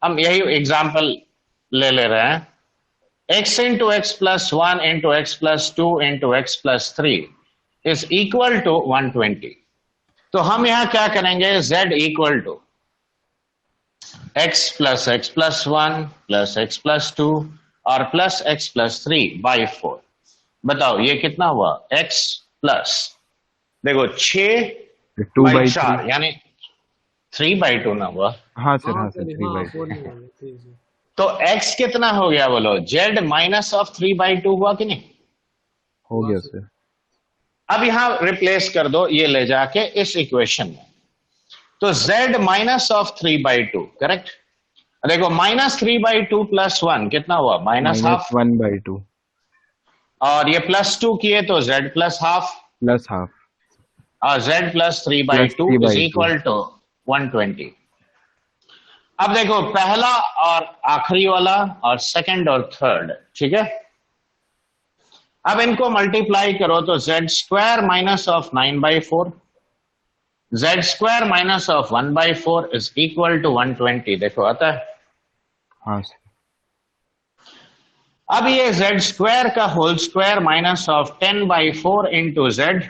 Speaker 1: हम यही एग्जांपल ले रहे हैं, x into x plus 1 into x plus 2 into x plus 3 is equal to 120। तो हम यहां क्या करेंगे, z equal to x plus 1 plus x plus 2 और प्लस एक्स प्लस 3 बाई 4। बताओ ये कितना हुआ, x प्लस देखो 6
Speaker 2: 2
Speaker 1: बाई
Speaker 2: बाई
Speaker 1: 4
Speaker 2: 3।
Speaker 1: यानी 3 बाई 2 ना हुआ।
Speaker 2: हाँ सर, हाँ
Speaker 4: हाँ
Speaker 2: सर,
Speaker 4: सर
Speaker 2: 3
Speaker 4: हाँ
Speaker 2: बाई
Speaker 4: 4
Speaker 2: 2।
Speaker 4: नहीं होंगे, ठीक है।
Speaker 1: तो x कितना हो गया बोलो, z माइनस ऑफ 3 बाई 2 हुआ कि नहीं?
Speaker 2: हो गया सर।
Speaker 1: अब यहां रिप्लेस कर दो ये ले जाके इस इक्वेशन में, तो z minus of 3 by 2, correct. देखो माइनस 3 बाई 2 प्लस 1 कितना हुआ, माइनस हाफ,
Speaker 2: 1 बाई 2
Speaker 1: और ये प्लस 2 किए तो z plus half,
Speaker 2: plus half
Speaker 1: और z plus 3 by
Speaker 2: plus
Speaker 1: 2
Speaker 2: 3
Speaker 1: is
Speaker 2: by 2।
Speaker 1: Equal to 120। अब देखो पहला और आखिरी वाला और सेकंड और थर्ड, ठीक है। अब इनको मल्टीप्लाई करो तो z square minus of 9 by 4, z square minus of 1 by 4 is equal to 120। देखो आता है।
Speaker 2: हाँ सर।
Speaker 1: अब ये z स्क्वायर का whole square minus of 10 by 4 into z,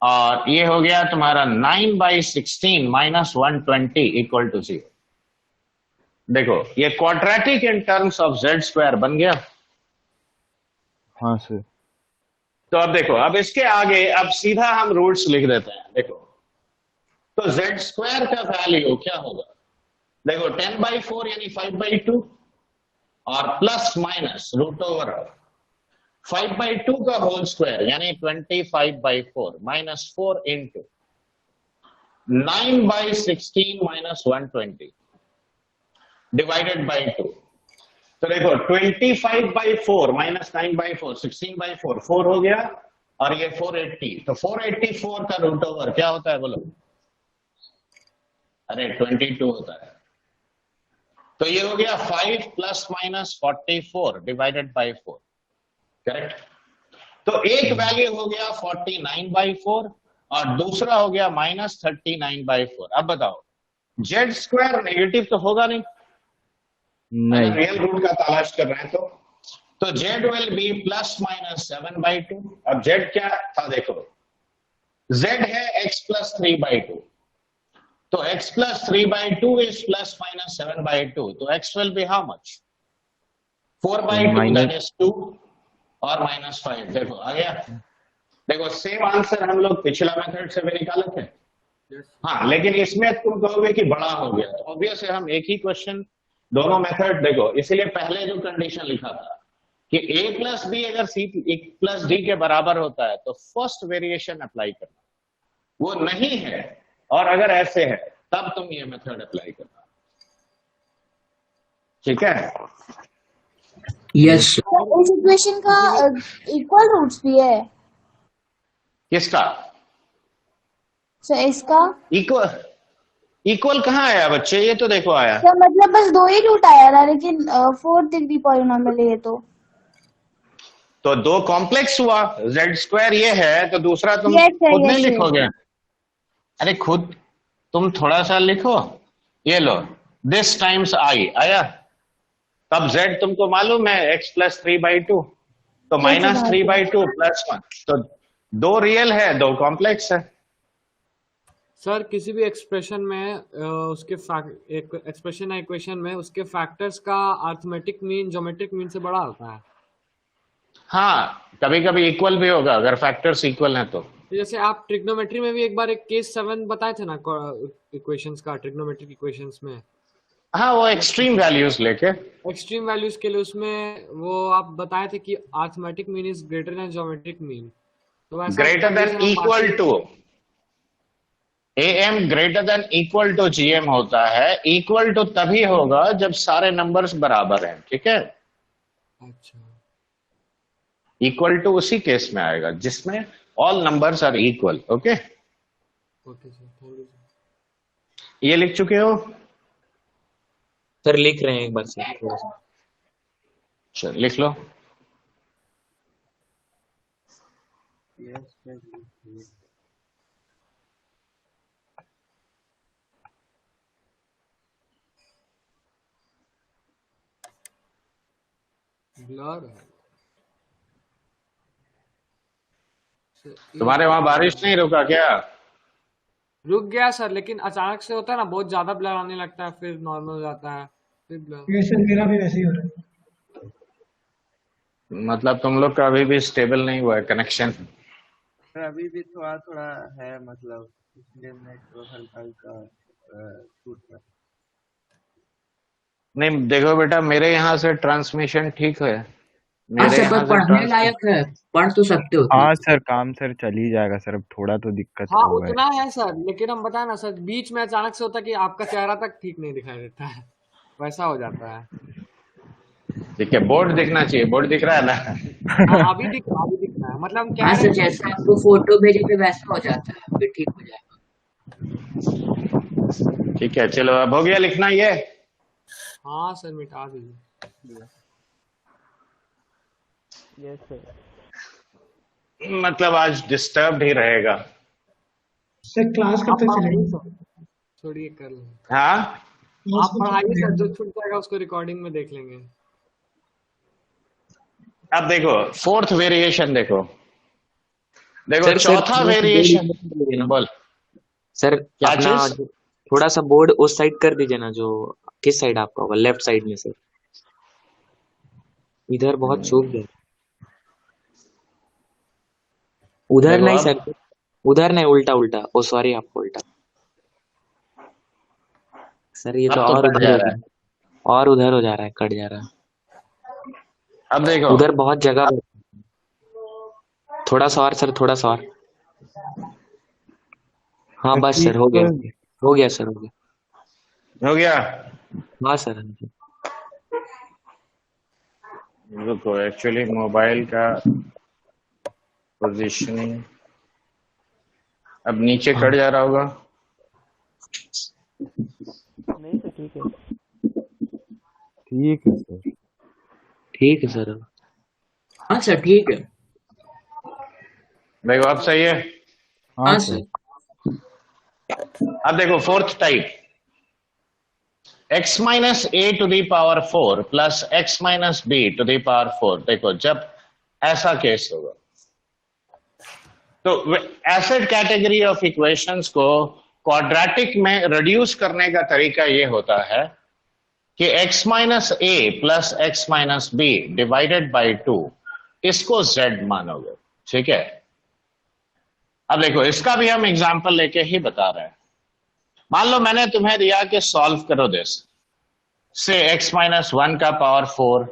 Speaker 1: और ये हो गया तुम्हारा 9 बाई 16 माइनस 120 इक्वल टू 0। देखो ये quadratic in terms of z square बन गया।
Speaker 2: हाँ सर।
Speaker 1: तो अब देखो, अब इसके आगे अब सीधा हम रूट्स लिख देते हैं। देखो तो z स्क्वायर का वैल्यू क्या होगा, देखो 10 बाई 4 यानी 5 बाई 2, और plus minus root over 5 by 2 का होल स्क्वायर यानी 25 by 4 minus 4 into 9 by 16 minus 120 divided by 2। तो देखो 25 बाई 4 माइनस 9 बाई 4 16 बाई 4 4 हो गया, और ये 480, तो 484 का रूट ओवर क्या होता है बोलो, अरे 22 होता है। तो ये हो गया 5 plus minus 44 divided by 4, correct. तो एक वैल्यू हो गया 49 बाई 4 और दूसरा हो गया माइनस 39 बाई 4। अब बताओ z स्क्वायर नेगेटिव तो होगा नहीं,
Speaker 2: नहीं।
Speaker 1: रियल रूट का तलाश कर रहे हैं तो z will be plus minus 7 by 2। अब z क्या था देखो, z है x प्लस 3 बाई 2, तो x plus 3 by 2 is plus minus 7 by 2, तो x will be how much, 4 by 2 that is 2 और माइनस 5। देखो आ गया। देखो सेम आंसर हम लोग पिछला मेथड से भी निकाले थे। हाँ, लेकिन इसमें तुम कहोगे कि बड़ा हो गया, तो ऑब्वियस है हम एक ही क्वेश्चन दोनों मेथड, देखो इसीलिए पहले जो कंडीशन लिखा था कि a प्लस बी अगर c प्लस डी के बराबर होता है तो फर्स्ट वेरिएशन अप्लाई करना, वो नहीं है और अगर ऐसे है तब तुम ये मेथड अप्लाई करना, ठीक है।
Speaker 3: यस
Speaker 6: इस इक्वेशन का इक्वल रूट्स भी है
Speaker 1: किसका
Speaker 6: सर? इसका
Speaker 1: इक्वल, इक्वल कहाँ आया बच्चे, ये तो देखो आया।
Speaker 6: सर मतलब बस 2 ही रूट आया था, लेकिन 4th डिग्री पॉलिनॉमियल है ये
Speaker 1: तो 2 कॉम्प्लेक्स हुआ, z स्क्वायर ये है तो दूसरा तुम
Speaker 6: Yes, sir,
Speaker 1: खुद नहीं
Speaker 6: yes, sir.
Speaker 1: लिखोगे, अरे खुद तुम थोड़ा सा लिखो, ये लो, दिस टाइम्स आई आया, तब z तुमको मालूम है x प्लस 3/2, तो -3/2 +1, तो दो रियल है, दो कॉम्प्लेक्स है।
Speaker 4: सर किसी भी एक्सप्रेशन में उसके एक एक्सप्रेशन या इक्वेशन में उसके फैक्टर्स का अरिथमेटिक मीन ज्योमेट्रिक मीन से बड़ा होता है।
Speaker 1: हाँ, कभी कभी इक्वल भी होगा अगर फैक्टर्स इक्वल हैं तो।
Speaker 4: तो जैसे आप ट्रिग्नोमेट्री में भी एक बार एक केस 7 बताए थे ना इक्वेशंस का, ट्रिग्नोमेट्रिक इक्वेशंस में।
Speaker 1: हाँ, वो एक्सट्रीम वैल्यूज लेके।
Speaker 4: एक्सट्रीम वैल्यूज के लिए उसमें वो आप बताए थे कि arithmetic mean is greater than geometric mean, तो वैसा
Speaker 1: greater than equal to am greater than equal to gm होता है। इक्वल टू तभी होगा जब सारे नंबर्स बराबर हैं, ठीक है।
Speaker 4: अच्छा,
Speaker 1: इक्वल टू उसी केस में आएगा जिसमें all numbers are equal. Okay,
Speaker 4: okay sir, thank you sir.
Speaker 1: ये लिख चुके हो?
Speaker 5: सर लिख रहे हैं एक बार सर थोड़ा सा।
Speaker 1: चल लिख लो।
Speaker 4: ब्लर है
Speaker 1: तुम्हारे वहां बारिश नहीं रुका क्या?
Speaker 4: रुक गया सर, लेकिन अचानक से होता है ना, बहुत ज्यादा ब्लर आने लगता है, फिर नॉर्मल हो जाता है, फिर ब्लर।
Speaker 7: ये सर मेरा भी वैसे ही हो रहा है।
Speaker 1: मतलब तुम लोग का अभी भी स्टेबल नहीं हुआ है कनेक्शन?
Speaker 8: सर अभी भी थोड़ा थोड़ा है, मतलब इसलिए मैं तो हल्का हल्का छूट रहा।
Speaker 1: नहीं देखो बेटा, मेरे यहाँ से ट्रांसमिशन ठीक है।
Speaker 3: हाँ
Speaker 1: मेरे
Speaker 3: सर,
Speaker 1: यहाँ
Speaker 3: पर
Speaker 1: से
Speaker 3: पढ़ने लायक है, पढ़ तो सकते हो तुम।
Speaker 2: हाँ सर, काम सर चल ही जाएगा सर, अब थोड़ा तो दिक्कत
Speaker 4: हाँ
Speaker 2: होगा।
Speaker 4: उतना है सर, लेकिन हम बताए ना सर, बीच में अचानक से होता है कि आपका चेहरा तक ठीक नहीं दिखाई देता है, वैसा हो जाता है।
Speaker 1: ठीक है, बोर्ड दिखना चाहिए, बोर्ड दिख रहा है ना?
Speaker 4: हाँ, अभी दिख रहा है, मतलब हम कह
Speaker 3: हाँ
Speaker 4: रहे
Speaker 3: सर,
Speaker 4: हैं कि
Speaker 3: जैसा आपको फोटो भेजे थे वैसा हो जाता है, फिर ठीक हो जाएगा।
Speaker 1: ठीक है, चलो अब हो गया लिखना ये।
Speaker 4: हाँ सर, मिटा दीजिए।
Speaker 8: Yes sir.
Speaker 1: मतलब आज डिस्टर्ब ही रहेगा।
Speaker 7: सर क्लास कब तक चलेगी?
Speaker 4: छोड़िए, कर लेंगे।
Speaker 1: हाँ,
Speaker 7: क्लास
Speaker 4: आप
Speaker 7: कब तक
Speaker 4: पढ़ाइए सर,
Speaker 7: चलेगी?
Speaker 4: जो छूट जाएगा उसको रिकॉर्डिंग में देख लेंगे।
Speaker 1: अब देखो फोर्थ वेरिएशन, देखो
Speaker 5: सर
Speaker 1: चौथा वेरिएशन। बोल
Speaker 5: सर,
Speaker 1: क्या
Speaker 5: अपना
Speaker 1: चीज?
Speaker 5: थोड़ा सा बोर्ड उस साइड कर दीजिए ना, जो किस साइड आपका होगा, लेफ्ट साइड में सर। इधर बहुत सूख गया। उधर
Speaker 1: देखो
Speaker 5: नहीं
Speaker 1: अब।
Speaker 5: सर, उधर नहीं, उल्टा उल्टा। ओ सॉरी, आपको उल्टा। सर ये तो
Speaker 1: अब तो
Speaker 5: और
Speaker 1: कट
Speaker 5: उधर
Speaker 1: जा
Speaker 5: हो
Speaker 1: रहा
Speaker 5: रहा
Speaker 1: है।
Speaker 5: है, और उधर हो जा रहा है, कट जा रहा है।
Speaker 1: अब देखो
Speaker 5: उधर बहुत जगह बची। थोड़ा सा और सर, थोड़ा सा और। हाँ बस सर, हो गया, हो गया सर, हो गया।
Speaker 1: हो गया।
Speaker 5: हाँ सर।
Speaker 1: रुको, एक्चुअली मोबाइल का पोजीशनिंग अब नीचे कट जा रहा होगा।
Speaker 8: नहीं सर, ठीक है।
Speaker 2: ठीक है सर।
Speaker 5: ठीक है सर।
Speaker 3: हाँ सर, ठीक है।
Speaker 1: देखो अब सही है।
Speaker 3: हाँ
Speaker 2: हाँ
Speaker 3: सर।
Speaker 2: सर।
Speaker 1: अब देखो fourth type, x minus A to the power 4 plus x minus B to the power 4। देखो जब ऐसा केस होगा तो एसिड कैटेगरी ऑफ इक्वेशंस को क्वाड्रेटिक में रिड्यूस करने का तरीका ये होता है कि x minus A plus x minus B divided by 2, इसको z मानोगे, ठीक है। अब देखो इसका भी हम एग्जांपल लेके ही बता रहे हैं। मान लो मैंने तुम्हें दिया कि सॉल्व करो दिस, से x माइनस 1 का पावर 4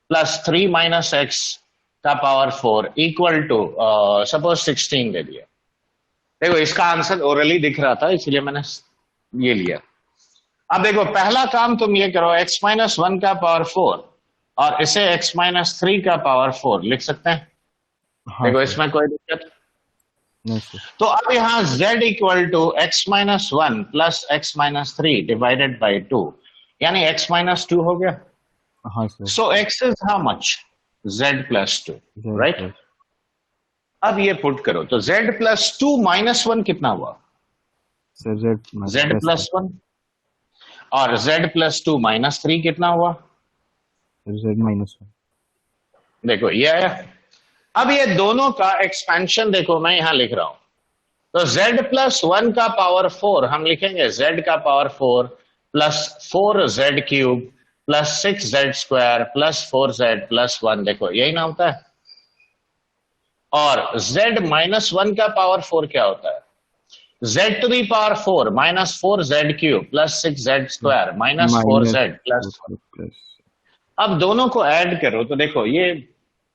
Speaker 1: प्लस 3 माइनस एक्स का पावर 4 इक्वल टू सपोज 16 दे दिया। देखो इसका आंसर ओरली दिख रहा था, इसलिए मैंने ये लिया। अब देखो पहला काम तुम ये करो, x माइनस 1 का पावर 4 और इसे x माइनस 3 का पावर 4 लिख सकते हैं।
Speaker 2: हाँ
Speaker 1: देखो
Speaker 2: सर।
Speaker 1: इसमें कोई दिक्कत
Speaker 2: नहीं सर।
Speaker 1: तो अब यहाँ z equal to x minus 1 plus x minus 3 divided by 2, यानी x माइनस 2 हो गया।
Speaker 2: हाँ sir.
Speaker 1: So x is how much? z plus 2, right. अब ये पुट करो तो z प्लस 2 माइनस 1 कितना हुआ?
Speaker 2: Sir
Speaker 1: z plus 1। और z प्लस 2 माइनस 3 कितना हुआ?
Speaker 2: z-1।
Speaker 1: देखो ये आया। अब ये दोनों का एक्सपेंशन देखो मैं यहां लिख रहा हूं, तो z प्लस 1 का पावर 4 हम लिखेंगे z का power 4 plus 4z cube plus 6z square plus 4z plus 1, देखो यही ना होता है। और z माइनस 1 का पावर 4 क्या होता है? z to the power 4 minus 4z cube plus 6z square minus 4z plus 1। अब दोनों को ऐड करो तो देखो ये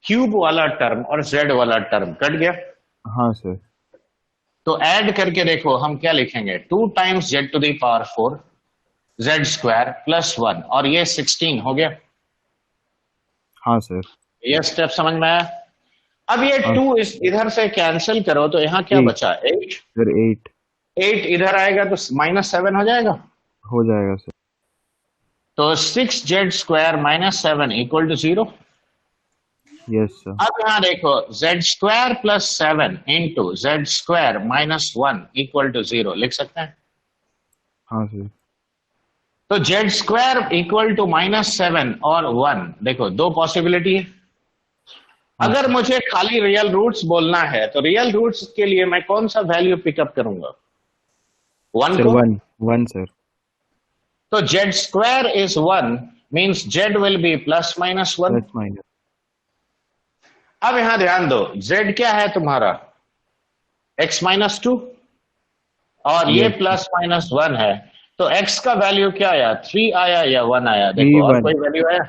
Speaker 1: क्यूब वाला टर्म और z वाला टर्म कट गया।
Speaker 2: हाँ सर।
Speaker 1: तो ऐड करके देखो हम क्या लिखेंगे, 2 times z to the power 4 z square plus 1 और ये 16 हो गया।
Speaker 2: हाँ सर।
Speaker 1: ये स्टेप समझ में आया? अब ये 2 इस इधर से कैंसिल करो तो यहाँ क्या
Speaker 2: 8
Speaker 1: बचा? 8।
Speaker 2: सर
Speaker 1: 8 इधर आएगा तो माइनस 7 हो जाएगा।
Speaker 2: हो जाएगा सर।
Speaker 1: तो 6z square minus 7 equal to 0।
Speaker 2: Yes sir.
Speaker 1: अब यहाँ देखो z square plus 7 into z square minus 1 equal to 0 लिख सकते हैं।
Speaker 2: हाँ सर।
Speaker 1: तो z square equal to minus 7 और 1, देखो दो पॉसिबिलिटी है। अगर मुझे खाली रियल रूट्स बोलना है तो रियल रूट्स के लिए मैं कौन सा वैल्यू पिकअप करूंगा? 1
Speaker 2: सर
Speaker 1: को।
Speaker 2: 1 सर।
Speaker 1: तो z square is 1 means z will be plus minus 1।
Speaker 2: Plus minus.
Speaker 1: अब यहां ध्यान दो, z क्या है तुम्हारा? x माइनस 2 और ये
Speaker 2: Yes.
Speaker 1: प्लस माइनस 1 है, तो x का वैल्यू क्या आया? 3 आया या 1 आया? देखो और
Speaker 2: 1.
Speaker 1: कोई वैल्यू आया?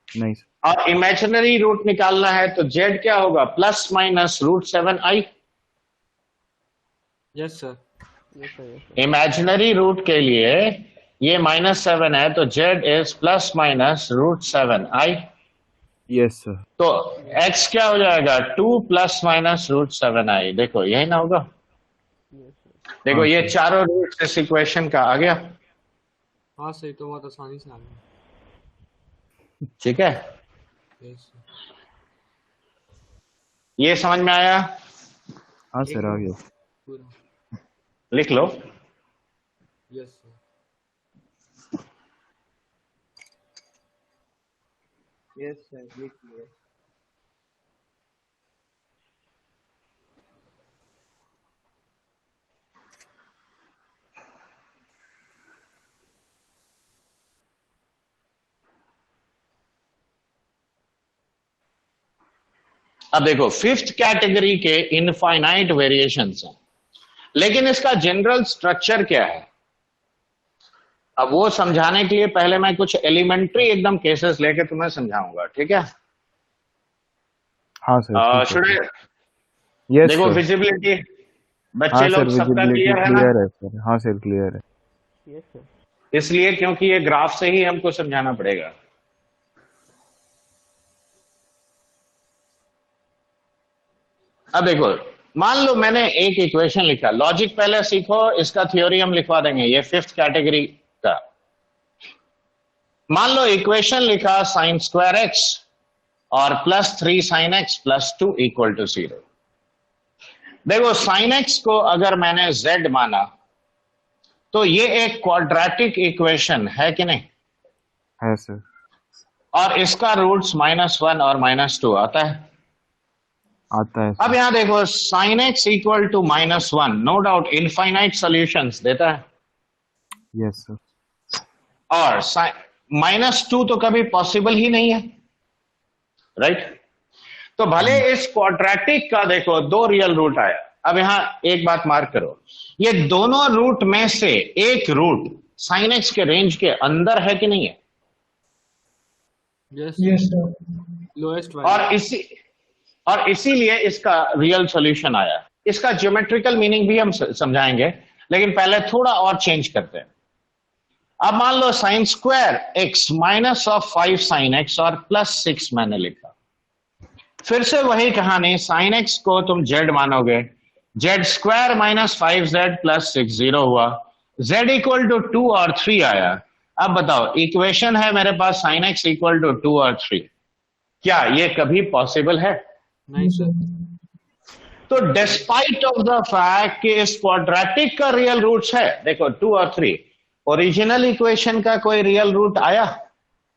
Speaker 2: नहीं सर।
Speaker 1: और इमेजिनरी रूट निकालना है तो z क्या होगा? Plus minus root 7i।
Speaker 4: Yes sir.
Speaker 1: Imaginary root के लिए ये माइनस 7 है तो z is plus minus root 7i।
Speaker 2: Yes sir.
Speaker 1: तो x क्या हो जाएगा? 2 प्लस माइनस रूट 7i। देखो यही ना होगा? देखो
Speaker 2: हाँ,
Speaker 1: ये
Speaker 2: सर।
Speaker 1: चारों रूट इस इक्वेशन का आ गया।
Speaker 4: हाँ सही, तो बहुत आसानी से आ गया।
Speaker 1: ठीक है,
Speaker 4: यस सर।
Speaker 1: ये समझ में आया?
Speaker 2: हाँ सर आ गया।
Speaker 4: पूरा।
Speaker 1: लिख लो।
Speaker 4: Yes sir.
Speaker 8: यस सर, लिख लिया।
Speaker 1: अब देखो फिफ्थ कैटेगरी के इनफाइनाइट वेरिएशंस हैं, लेकिन इसका जनरल स्ट्रक्चर क्या है? अब वो समझाने के लिए पहले मैं कुछ एलिमेंट्री एकदम केसेस लेके तुम्हें समझाऊंगा, ठीक है?
Speaker 2: हाँ सर।
Speaker 1: शुड
Speaker 2: यस
Speaker 1: देखो
Speaker 2: सर।
Speaker 1: विजिबिलिटी बच्चे
Speaker 2: हाँ
Speaker 1: लोग
Speaker 2: सर,
Speaker 1: सबका
Speaker 2: विजिबिलिटी
Speaker 1: क्लियर है ना?
Speaker 2: क्लियर है सर। हाँ सर क्लियर है।
Speaker 8: Yes sir.
Speaker 1: इसलिए क्योंकि ये ग्राफ से ही हमको समझाना पड़ेगा। अब देखो मान लो मैंने एक इक्वेशन लिखा, लॉजिक पहले सीखो, इसका थ्योरी हम लिखवा देंगे, ये फिफ्थ कैटेगरी का। मान लो इक्वेशन लिखा साइन स्क्वायर एक्स और plus 3 sine x plus 2 equal to 0। देखो साइन एक्स को अगर मैंने z माना तो ये एक क्वाड्रेटिक इक्वेशन है कि नहीं?
Speaker 2: है सर।
Speaker 1: और इसका रूट्स -1 और -2 आता है।
Speaker 2: आता है
Speaker 1: अब
Speaker 2: सर।
Speaker 1: यहां देखो sine x equal to -1, no doubt infinite solutions देता है।
Speaker 2: Yes sir.
Speaker 1: और -2 तो कभी पॉसिबल ही नहीं है, राइट? तो भले इस क्वाड्रेटिक का देखो 2 रियल रूट आया। अब यहां एक बात मार्क करो, ये दोनों रूट में से एक रूट साइन एक्स के रेंज के अंदर है कि नहीं है?
Speaker 4: Yes
Speaker 7: yes sir.
Speaker 4: लोएस्ट
Speaker 1: और इसीलिए इसका रियल सॉल्यूशन आया। इसका ज्योमेट्रिकल मीनिंग भी हम समझाएंगे, लेकिन पहले थोड़ा और चेंज करते हैं। अब मान लो sine square X minus of 5 sine X और प्लस 6 मैंने लिखा। फिर से वही कहानी, साइन एक्स को तुम जेड मानोगे, Z square minus 5z plus 6 0 हुआ, z इक्वल टू 2 और 3 आया। अब बताओ इक्वेशन है मेरे पास साइन एक्स इक्वल टू 2 और 3, क्या ये कभी पॉसिबल है?
Speaker 4: नहीं सर।
Speaker 1: तो डिस्पाइट ऑफ द फैक्ट कि इस क्वाड्रेटिक का रियल रूट्स है, देखो 2 और 3, ओरिजिनल इक्वेशन का कोई रियल रूट आया?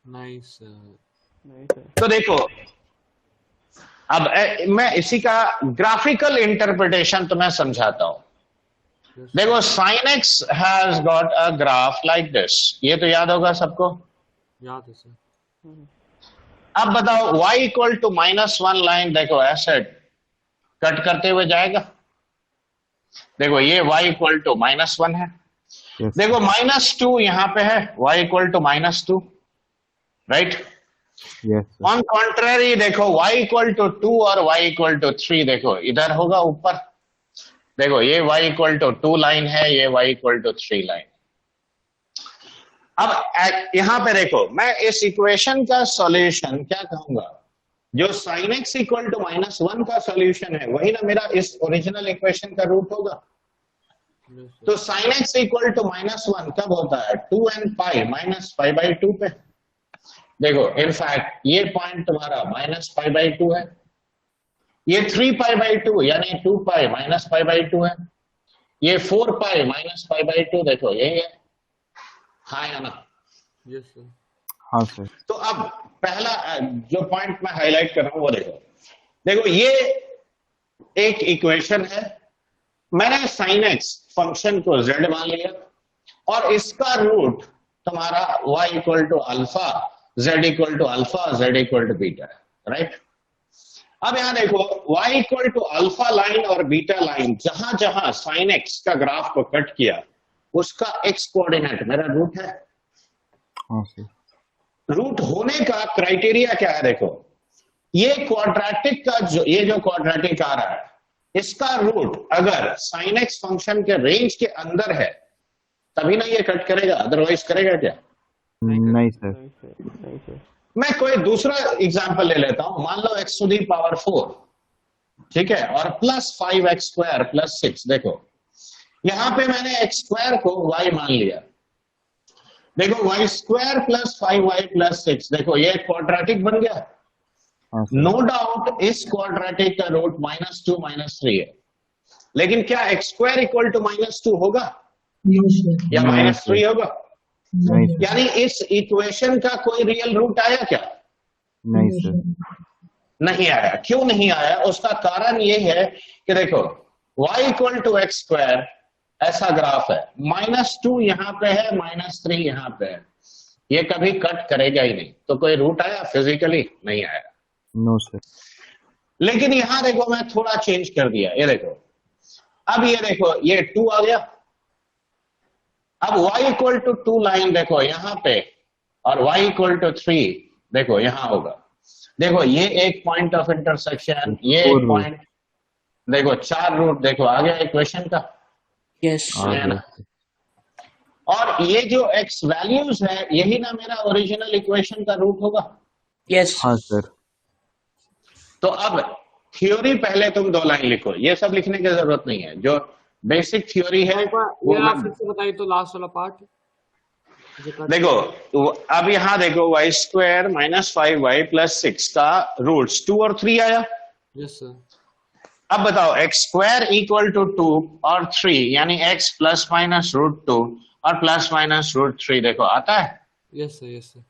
Speaker 4: नहीं सर।
Speaker 8: नहीं सर।
Speaker 1: तो देखो अब मैं इसी का ग्राफिकल इंटरप्रिटेशन तुम्हें समझाता हूं।
Speaker 4: Yes,
Speaker 1: देखो sin x has got a graph like this, ये तो याद होगा सबको।
Speaker 4: याद है सर।
Speaker 1: अब बताओ y इक्वल टू -1 लाइन, देखो ऐसे कट करते हुए जाएगा। देखो ये y इक्वल टू -1 है,
Speaker 2: Yes,
Speaker 1: देखो -2 यहां पे है, y equal to -2, right.
Speaker 2: yes, sir.
Speaker 1: On contrary देखो y इक्वल टू 2 और y इक्वल टू 3, देखो इधर होगा ऊपर। देखो ये y इक्वल टू 2 लाइन है, ये y इक्वल टू 3 लाइन। अब यहां पे देखो मैं इस इक्वेशन का सॉल्यूशन क्या कहूंगा, जो sin x इक्वल टू -1 का सॉल्यूशन है वही ना मेरा इस ओरिजिनल इक्वेशन का रूट होगा।
Speaker 4: Yes, sir.
Speaker 1: तो sin x इक्वल टू -1 कब होता है, 2n पाई -π/2 पे। देखो इनफैक्ट ये पॉइंट तुम्हारा -π/2 है, ये 3π/2 यानी 2π -π/2 है, ये 4π -π/2, देखो यही है, हाँ या ना।
Speaker 4: Yes, sir.
Speaker 2: हाँ सर।
Speaker 1: तो अब पहला जो पॉइंट मैं हाईलाइट कर रहा हूं वो देखो, देखो ये एक इक्वेशन है, मैंने sin x फंक्शन को z मान लिया और इसका रूट तुम्हारा y equal to alpha, z equal to alpha, z equal to beta है, राइट। अब यहां देखो y equal to alpha line और बीटा लाइन जहां जहां sin x का ग्राफ को कट किया उसका x कोऑर्डिनेट मेरा रूट है।
Speaker 2: हाँ सर।
Speaker 1: रूट होने का क्राइटेरिया क्या है, देखो ये क्वाड्रेटिक का ये जो क्वाड्रेटिक आ रहा है इसका रूट अगर sin x फंक्शन के रेंज के अंदर है तभी ना ये कट करेगा, अदरवाइज करेगा क्या?
Speaker 2: नहीं सर।
Speaker 8: नहीं सर। नहीं सर।
Speaker 1: मैं कोई दूसरा एग्जांपल ले लेता हूं, मान लो x टू दी पावर 4, ठीक है, और +5x² + 6, देखो यहां पे मैंने x² को y मान लिया, देखो y² + 5y + 6, देखो ये क्वाड्रेटिक बन गया।
Speaker 2: हाँ सर।
Speaker 1: नो डाउट इस क्वाड्रेटिक का रूट -2 -3 है, लेकिन क्या x² इक्वल टू -2 होगा
Speaker 7: नो सर।
Speaker 1: या
Speaker 2: नहीं
Speaker 1: -3 होगा?
Speaker 2: नहीं सर।
Speaker 1: यानी इस इक्वेशन का कोई रियल रूट आया क्या?
Speaker 2: नहीं सर।
Speaker 1: नहीं आया। क्यों नहीं आया? उसका कारण ये है कि देखो y इक्वल टू x², ऐसा ग्राफ है, -2 यहां पे है, -3 यहां पे है, ये कभी कट करेगा ही नहीं, तो कोई रूट आया? फिजिकली नहीं आया।
Speaker 2: No sir.
Speaker 1: लेकिन यहां देखो मैं थोड़ा चेंज कर दिया, ये देखो अब ये देखो ये 2 आ गया, अब y इक्वल टू 2 लाइन देखो यहां पे और y इक्वल टू 3 देखो यहां होगा, देखो ये एक पॉइंट ऑफ इंटरसेक्शन, ये एक
Speaker 2: Four
Speaker 1: पॉइंट, देखो 4 रूट देखो आ गया इक्वेशन का,
Speaker 3: यस
Speaker 2: आ
Speaker 1: है ना।
Speaker 2: गया।
Speaker 1: और ये जो x वैल्यूज है यही ना मेरा ओरिजिनल इक्वेशन का रूट होगा।
Speaker 3: यस
Speaker 2: हाँ सर।
Speaker 1: तो अब थ्योरी पहले तुम 2 लाइन लिखो, ये सब लिखने की जरूरत नहीं है, जो बेसिक थ्योरी है
Speaker 4: एक बार
Speaker 1: वो
Speaker 4: ये आप
Speaker 1: मैं
Speaker 4: फिर से बताइए तो लास्ट वाला पार्ट जो कट
Speaker 1: देखो। अब यहां देखो y² -5y + 6 का रूट्स 2 और 3 आया।
Speaker 4: Yes sir.
Speaker 1: अब बताओ x² इक्वल टू 2 और 3 यानी x ±√2 और ±√3 देखो आता है।
Speaker 4: Yes sir. Yes sir.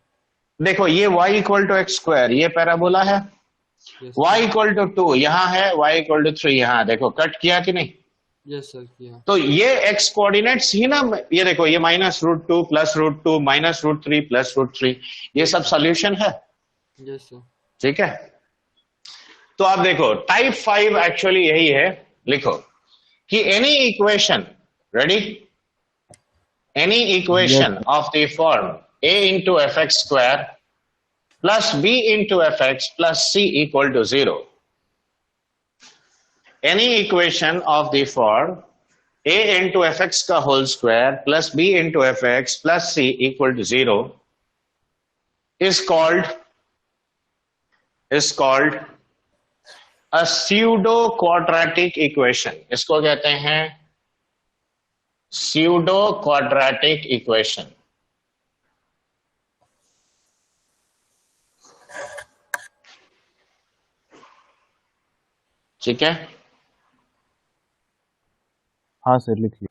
Speaker 1: देखो ये y इक्वल टू x², ये पैराबोला है,
Speaker 4: यस
Speaker 1: y इक्वल टू 2 यहाँ है, y इक्वल टू 3 यहाँ, देखो कट किया कि नहीं?
Speaker 4: यस सर किया।
Speaker 1: तो ये x कोऑर्डिनेट्स ही ना, ये देखो ये -√2 +√2 -√3 +√3, ये सब सॉल्यूशन है,
Speaker 4: यस सर।
Speaker 1: ठीक है। तो आप देखो टाइप 5 एक्चुअली यही है, लिखो कि any equation, ready, any equation of the form a into fx² plus b into fx plus c equal to 0. Any equation of the form a into fx का whole square plus b into fx plus c equal to 0 is called a pseudo quadratic equation. इसको कहते हैं pseudo quadratic equation. ठीक है,
Speaker 2: हाँ सर लिख लिया।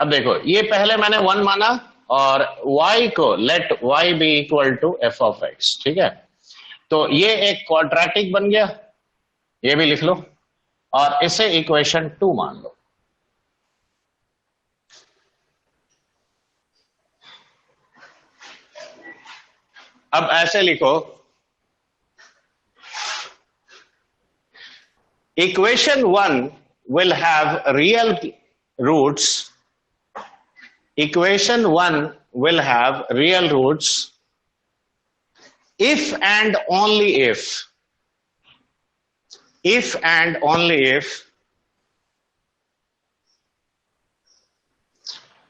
Speaker 1: अब देखो ये पहले मैंने 1 माना और y को let y be equal to F of x, ठीक है। तो ये एक क्वाड्रेटिक बन गया, ये भी लिख लो, और इसे इक्वेशन 2 मान लो। अब ऐसे लिखो, equation 1 will have real roots. Equation 1 will have real roots if and only if and only if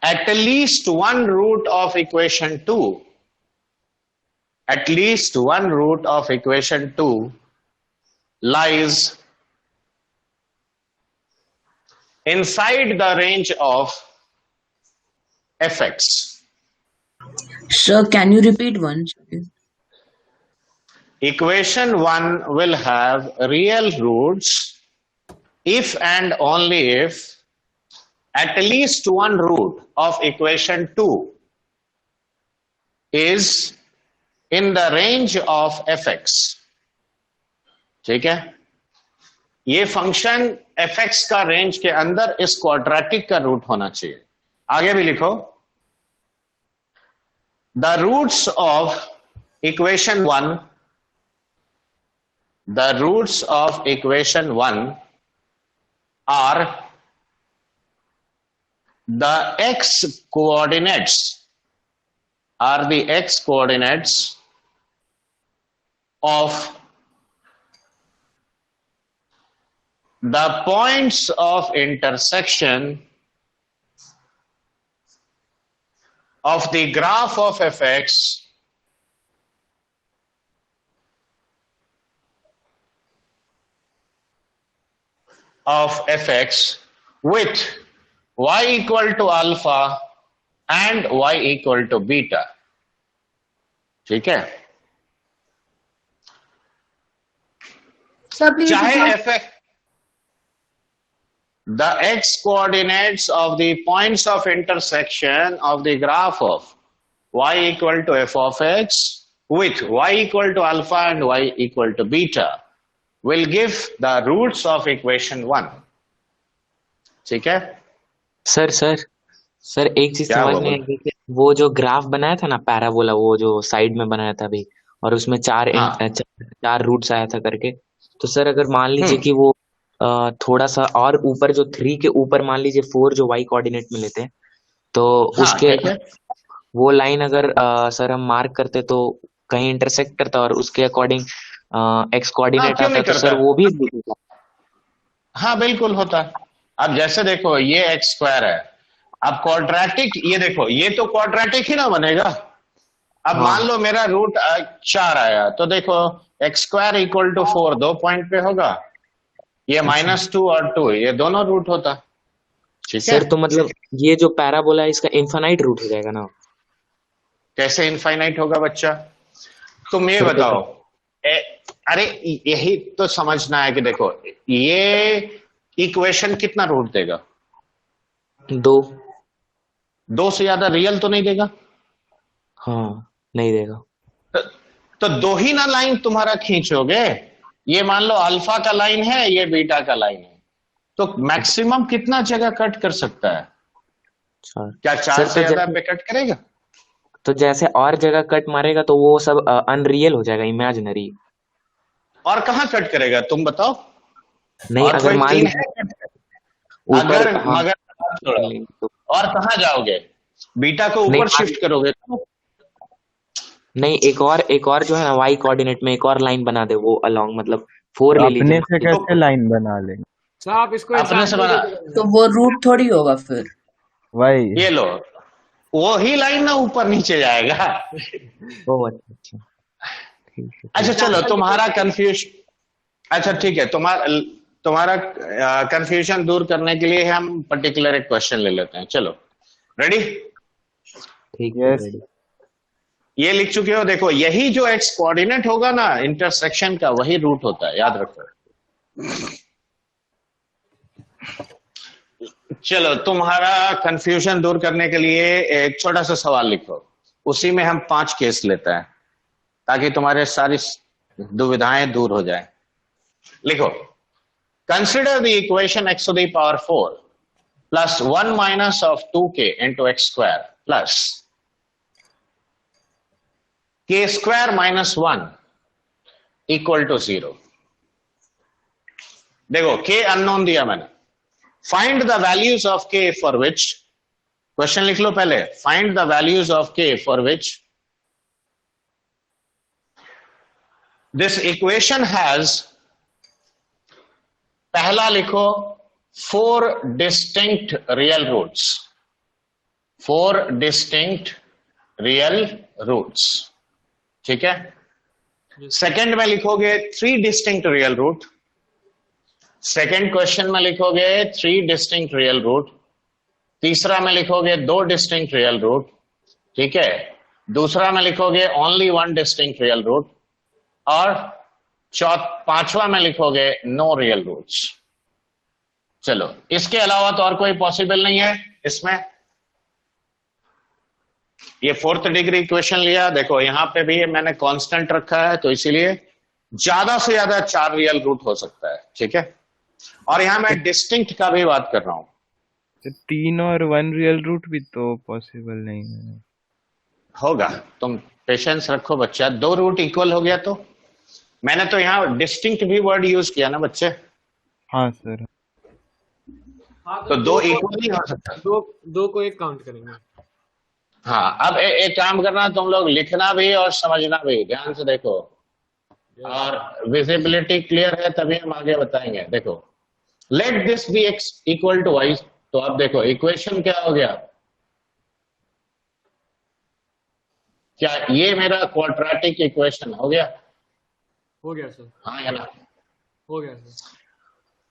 Speaker 1: at least one root of equation 2, at least one root of equation 2 lies inside the range of fx.
Speaker 3: Sir, can you repeat once?
Speaker 1: Equation 1 will have real roots if and only if at least one root of equation 2 is in the range of fx. ठीक है, ये फंक्शन fx का रेंज के अंदर इस क्वाड्रेटिक का रूट होना चाहिए। आगे भी लिखो, the roots of equation 1, the roots of equation 1 are the x coordinates, are the x coordinates of the points of intersection of the graph of fx with y equal to alpha and y equal to beta। ठीक है,
Speaker 6: सर प्लीज
Speaker 1: चाहे fx the x coordinates of the points of intersection of the graph of y equal to f of x with y equal to alpha and y equal to beta will give the roots of equation 1। ठीक है
Speaker 5: सर सर सर एक चीज
Speaker 1: क्या
Speaker 5: समझ
Speaker 1: हुआ
Speaker 5: नहीं
Speaker 1: बोलो?
Speaker 5: आई कि वो जो ग्राफ बनाया था ना पैराबोला, वो जो साइड में बनाया था अभी, और उसमें
Speaker 1: हाँ।
Speaker 5: चार रूट्स आया था करके, तो सर अगर मान लीजिए कि वो थोड़ा सा और ऊपर, जो 3 के ऊपर मान लीजिए 4 जो y कोऑर्डिनेट में लेते हैं, तो
Speaker 1: हाँ,
Speaker 5: उसके
Speaker 1: ठीक है।
Speaker 5: वो लाइन अगर सर हम मार्क करते तो कहीं इंटरसेक्ट करता और उसके अकॉर्डिंग x कोऑर्डिनेट
Speaker 1: क्यों
Speaker 5: आता,
Speaker 1: नहीं
Speaker 5: तो सर
Speaker 1: करता?
Speaker 5: वो भी root होता।
Speaker 1: हाँ बिल्कुल होता है। अब जैसे देखो ये एक्स स्क्वायर है, अब क्वाड्रेटिक, ये देखो ये तो क्वाड्रेटिक ही ना बनेगा। अब
Speaker 5: हाँ।
Speaker 1: मान लो मेरा रूट 4 आया, तो देखो x square equal to 4 2 point पे होगा, ये -2 और 2 ये दोनों रूट होता। ठीक है,
Speaker 5: सर तो मतलब ये जो पैराबोला है इसका इनफाइनाइट रूट हो जाएगा ना?
Speaker 1: कैसे इनफाइनाइट होगा बच्चा? तुम ये
Speaker 5: सर, तो
Speaker 1: बताओ। अरे यही तो समझना है कि देखो ये इक्वेशन कितना रूट देगा? 2 से ज्यादा रियल तो नहीं देगा।
Speaker 5: हाँ, नहीं देगा।
Speaker 1: तो 2 ही ना लाइन तुम्हारा खींचोगे। ये मान लो अल्फा का लाइन है, ये बीटा का लाइन है, तो मैक्सिमम कितना जगह कट कर सकता है?
Speaker 5: सर
Speaker 1: क्या 4 से ज्यादा पे कट करेगा?
Speaker 5: तो जैसे और जगह कट मारेगा तो वो सब अनरियल हो जाएगा, इमेजिनरी।
Speaker 1: और कहाँ कट करेगा तुम बताओ?
Speaker 5: नहीं,
Speaker 1: और
Speaker 5: अगर
Speaker 1: कोई
Speaker 5: मान
Speaker 1: 3
Speaker 5: लीजिए
Speaker 1: है
Speaker 5: ऊपर,
Speaker 1: अगर
Speaker 5: हाँ,
Speaker 1: मगर
Speaker 5: तो
Speaker 1: और कहाँ जाओगे? बीटा को
Speaker 5: नहीं,
Speaker 1: ऊपर शिफ्ट करोगे तो?
Speaker 5: नहीं, एक और जो है ना y कोऑर्डिनेट में एक और लाइन बना दे, वो अलोंग, मतलब 4 ले
Speaker 2: अपने
Speaker 5: लीजिए।
Speaker 2: से कैसे लाइन बना लेंगे?
Speaker 4: सर आप इसको
Speaker 1: अपने से बना,
Speaker 3: तो वो रूट थोड़ी होगा फिर।
Speaker 2: वही।
Speaker 1: ये लो वो ही लाइन ना ऊपर नीचे जाएगा।
Speaker 5: ओह अच्छा, ठीक है।
Speaker 1: अच्छा चलो तुम्हारा कंफ्यूज, अच्छा ठीक है, तुम्हारा कंफ्यूजन दूर करने के लिए हम पर्टिकुलर एक क्वेश्चन ले लेते हैं। चलो रेडी?
Speaker 5: ठीक है,
Speaker 2: Yes.
Speaker 5: ready।
Speaker 1: ये लिख चुके हो, देखो यही जो एक्स कोऑर्डिनेट होगा ना इंटरसेक्शन का, वही रूट होता है, याद रखो। चलो तुम्हारा कंफ्यूजन दूर करने के लिए एक छोटा सा सवाल लिखो, उसी में हम 5 केस लेते हैं ताकि तुम्हारे सारी दुविधाएं दूर हो जाए। लिखो, consider the equation x to the power 4 plus 1 minus of 2k into x square plus k square minus 1 equal to 0। देखो k अननोन दिया मैंने, find the values of k for which, question लिख लो पहले, find the values of k for which this equation has, पहला लिखो 4 distinct real roots, 4 distinct real roots, ठीक है। सेकंड में लिखोगे 3 distinct real root, second question में लिखोगे 3 डिस्टिंक्ट रियल रूट, तीसरा में लिखोगे 2 डिस्टिंक्ट रियल रूट, ठीक है। दूसरा में लिखोगे ओनली 1 डिस्टिंक्ट रियल रूट, और पांचवा में लिखोगे नो रियल रूट्स। चलो, इसके अलावा तो और कोई पॉसिबल नहीं है इसमें। ये 4th डिग्री इक्वेशन लिया, देखो यहां पे भी मैंने कांस्टेंट रखा है, तो इसीलिए ज्यादा से ज्यादा 4 रियल रूट हो सकता है, ठीक है। और यहां मैं डिस्टिंक्ट का भी बात कर रहा हूं,
Speaker 2: 3 और 1 रियल रूट भी तो पॉसिबल नहीं है।
Speaker 1: होगा, तुम पेशेंस रखो बच्चा। 2 रूट इक्वल हो गया तो मैंने तो यहाँ डिस्टिंक्ट भी वर्ड यूज किया ना बच्चे।
Speaker 2: हाँ सर।
Speaker 4: हाँ,
Speaker 1: तो 2 इक्वल नहीं हो सकता,
Speaker 4: दो को एक काउंट करेंगे।
Speaker 1: हाँ, अब एक काम करना, तुम लोग लिखना भी और समझना भी, ध्यान से देखो, और विजिबिलिटी क्लियर है तभी हम आगे बताएंगे। देखो, let this be x equal to y, तो अब देखो इक्वेशन क्या हो गया, क्या ये मेरा क्वाड्रेटिक इक्वेशन हो गया?
Speaker 4: हो गया सर।
Speaker 1: हाँ या ना?
Speaker 4: हो गया सर।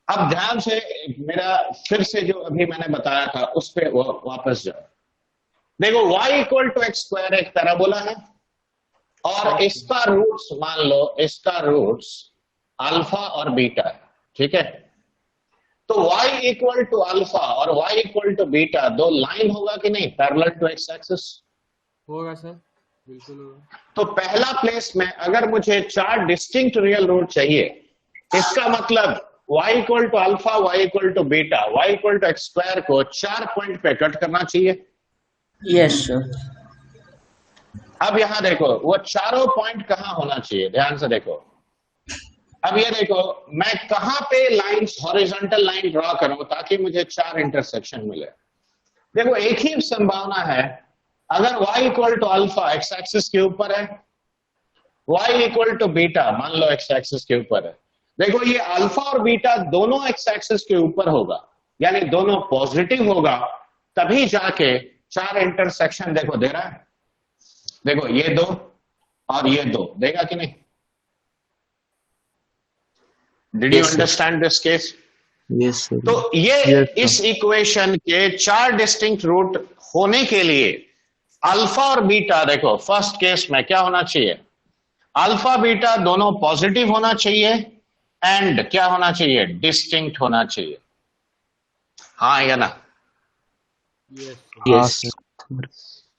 Speaker 1: अब ध्यान से मेरा फिर से जो अभी मैंने बताया था उस पे वापस जाओ। देखो y equal to x square एक पैराबोला है, और इसका रूट्स मान लो, इसका रूट्स अल्फा और बीटा है, ठीक है। तो y इक्वल टू अल्फा और y equal to beta 2 line होगा कि नहीं, पैरेलल टू एक्स एक्सिस?
Speaker 4: होगा सर, बिल्कुल होगा।
Speaker 1: तो पहला प्लेस में अगर मुझे 4 डिस्टिंक्ट रियल रूट चाहिए, इसका मतलब y equal to alpha, y equal to beta, y equal to x square को 4 पॉइंट पे कट करना चाहिए।
Speaker 3: Yes sir.
Speaker 1: अब यहां देखो, वो चारों पॉइंट कहां होना चाहिए, ध्यान से देखो। अब ये देखो, मैं कहां पे लाइंस, हॉरिजॉन्टल लाइन ड्रॉ करूं ताकि मुझे 4 इंटरसेक्शन मिले। देखो, एक ही संभावना है, अगर y equal to alpha x axis के ऊपर है, y इक्वल टू बीटा मान लो एक्स एक्सिस के ऊपर है। देखो, ये अल्फा और बीटा दोनों एक्स एक्सिस के ऊपर होगा, यानी दोनों पॉजिटिव होगा, तभी जाके 4 इंटरसेक्शन देखो दे रहा है। देखो, ये 2 और ये 2 देगा कि नहीं? Did you understand this case?
Speaker 5: Yes sir.
Speaker 1: तो ये इस इक्वेशन के 4 डिस्टिंक्ट रूट होने के लिए अल्फा और बीटा, देखो फर्स्ट केस में क्या होना चाहिए, अल्फा बीटा दोनों पॉजिटिव होना चाहिए, एंड क्या होना चाहिए, डिस्टिंक्ट होना चाहिए। हाँ या ना?
Speaker 2: यस।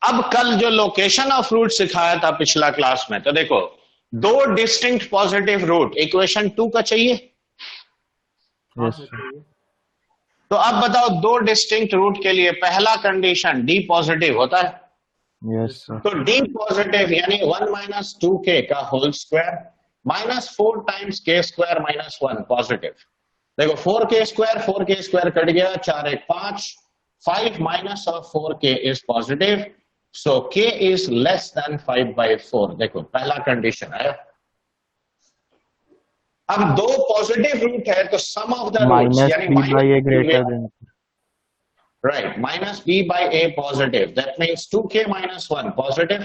Speaker 1: अब कल जो लोकेशन ऑफ रूट सिखाया था पिछला क्लास में, तो देखो 2 डिस्टिंक्ट पॉजिटिव रूट इक्वेशन 2 का चाहिए।
Speaker 2: यस
Speaker 1: तो अब बताओ, 2 डिस्टिंक्ट रूट के लिए पहला कंडीशन डी पॉजिटिव होता है।
Speaker 2: Yes sir.
Speaker 1: तो डी पॉजिटिव यानी 1 माइनस 2k का whole square minus 4 times k square minus 1 positive. देखो 4k स्क्वायर कट गया, 4 1 5 minus of 4k is positive, so k is less than 5/4। देखो पहला कंडीशन है। अब 2 पॉजिटिव रूट है, तो sum of the roots
Speaker 2: minus
Speaker 1: यानी
Speaker 2: B by A greater than,
Speaker 1: right, minus b by a positive, that means 2k minus 1 positive,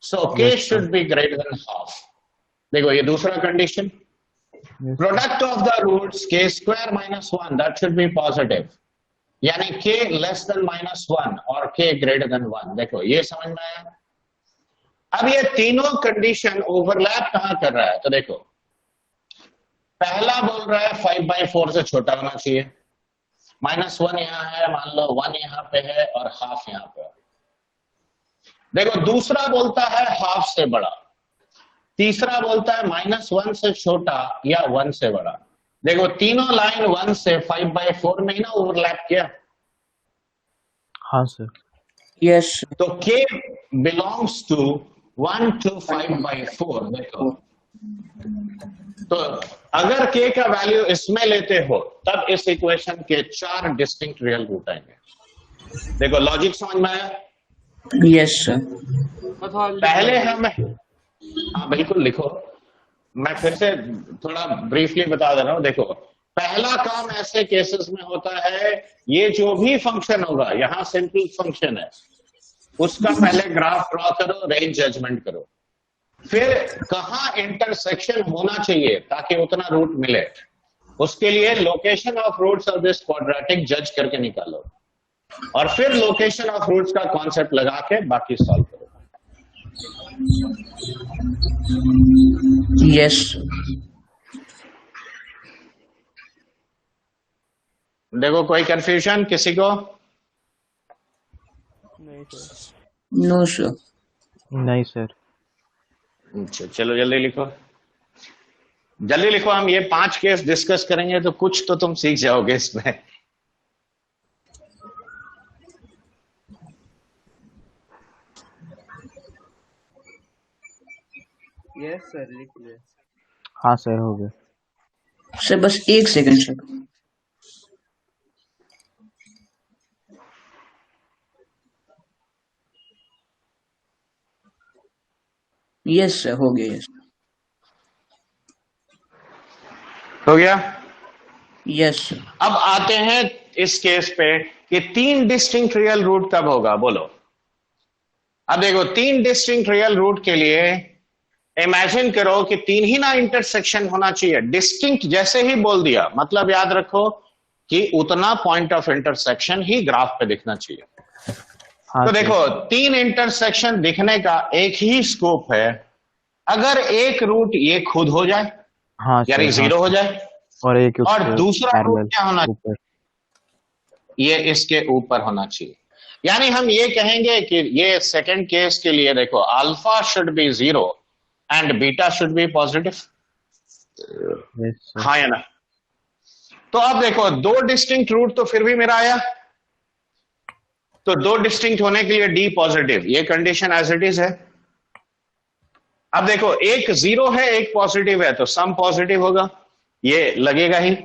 Speaker 1: so k
Speaker 2: Yes, sir.
Speaker 1: should be greater than half। देखो ये दूसरा condition, product of the roots k square minus 1 that should be positive, यानी k less than minus 1 और k greater than 1। देखो ये समझ में आया। अब ये तीनों कंडीशन ओवरलैप कहां कर रहा है, तो देखो पहला बोल रहा है 5/4 से छोटा होना चाहिए, -1 यहाँ है, मान लो 1 यहाँ पे है और हाफ यहाँ पे है। देखो दूसरा बोलता है हाफ से बड़ा, तीसरा बोलता है -1 से छोटा या 1 से बड़ा। देखो तीनों लाइन 1 से 5/4 में ही ना ओवरलैप किया।
Speaker 2: हाँ सर।
Speaker 3: यस
Speaker 1: तो k बिलोंग्स टू 1 to 5/4। देखो तो अगर k का वैल्यू इसमें लेते हो तब इस इक्वेशन के 4 डिस्टिंक्ट रियल रूट आएंगे। देखो लॉजिक समझ में आया?
Speaker 3: Yes sir.
Speaker 1: पहले हम, हाँ बिल्कुल लिखो, मैं फिर से थोड़ा ब्रीफली बता दे रहा हूं। देखो पहला काम ऐसे केसेस में होता है, ये जो भी फंक्शन होगा, यहां सिंपल फंक्शन है, उसका पहले ग्राफ ड्रॉ करो, रेंज जजमेंट करो, फिर कहां इंटरसेक्शन होना चाहिए ताकि उतना रूट मिले, उसके लिए location of roots of this quadratic जज करके निकालो, और फिर लोकेशन ऑफ रूट्स का कॉन्सेप्ट लगा के बाकी सॉल्व करो।
Speaker 3: यस
Speaker 1: देखो कोई कंफ्यूजन किसी को?
Speaker 3: No sir.
Speaker 2: नहीं सर।
Speaker 1: अच्छा चलो जल्दी लिखो, जल्दी लिखो। हम ये 5 केस डिस्कस करेंगे तो कुछ तो तुम सीख जाओगे इसमें।
Speaker 8: यस सर लिख लिया।
Speaker 2: हाँ सर हो गया।
Speaker 3: सर बस 1 सेकंड सर। यस सर हो गया। यस
Speaker 1: हो गया।
Speaker 3: Yes sir.
Speaker 1: अब आते हैं इस केस पे कि 3 डिस्टिंक्ट रियल रूट कब होगा, बोलो। अब देखो 3 डिस्टिंक्ट रियल रूट के लिए इमेजिन करो कि 3 ही ना इंटरसेक्शन होना चाहिए। डिस्टिंक्ट जैसे ही बोल दिया मतलब याद रखो कि उतना point of intersection he graph पे दिखना चाहिए।
Speaker 2: हाँ
Speaker 1: तो
Speaker 2: सर।
Speaker 1: देखो 3 इंटरसेक्शन दिखने का एक ही स्कोप है, अगर एक रूट ये खुद हो जाए,
Speaker 2: हाँ
Speaker 1: यानी
Speaker 2: सर।
Speaker 1: 0 हो जाए,
Speaker 2: और एक
Speaker 1: और
Speaker 2: उसके
Speaker 1: दूसरा रूट
Speaker 2: पैरेलल
Speaker 1: क्या होना,
Speaker 2: ऊपर।
Speaker 1: ये इसके ऊपर होना चाहिए। यानी हम ये कहेंगे कि ये सेकंड केस के लिए देखो alpha should be 0 and beta should be positive.
Speaker 2: Yes sir.
Speaker 1: हाँ या ना? तो अब देखो 2 डिस्टिंक्ट रूट तो फिर भी मेरा आया, तो 2 डिस्टिंक्ट होने के लिए डी पॉजिटिव, ये कंडीशन एज इट इज है। अब देखो एक 0 है एक पॉजिटिव है, तो सम पॉजिटिव होगा, ये लगेगा ही।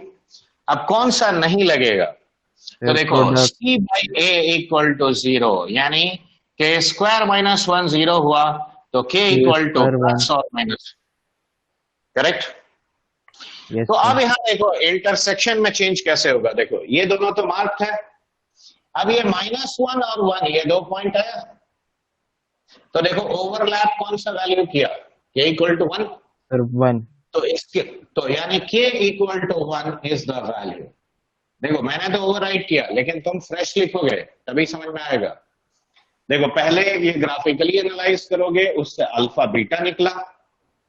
Speaker 1: अब कौन सा नहीं लगेगा? तो देखो c/a इक्वल टू 0, यानी k² - 1 0 हुआ तो k इक्वल टू प्लस और माइनस, करेक्ट?
Speaker 2: यस
Speaker 1: तो
Speaker 2: सर।
Speaker 1: अब यहां देखो इंटरसेक्शन में चेंज कैसे होगा। देखो ये दोनों तो मार्क्ड है, अब ये -1 और 1 ये 2 पॉइंट है, तो देखो ओवरलैप कौन सा वैल्यू किया, k इक्वल टू 1,
Speaker 2: सर 1।
Speaker 1: तो इसके तो यानी k equal to 1 is the value. देखो मैंने तो ओवरराइट किया, लेकिन तुम फ्रेश लिखोगे तभी समझ में आएगा। देखो पहले ये ग्राफिकली एनालाइज करोगे, उससे अल्फा बीटा निकला,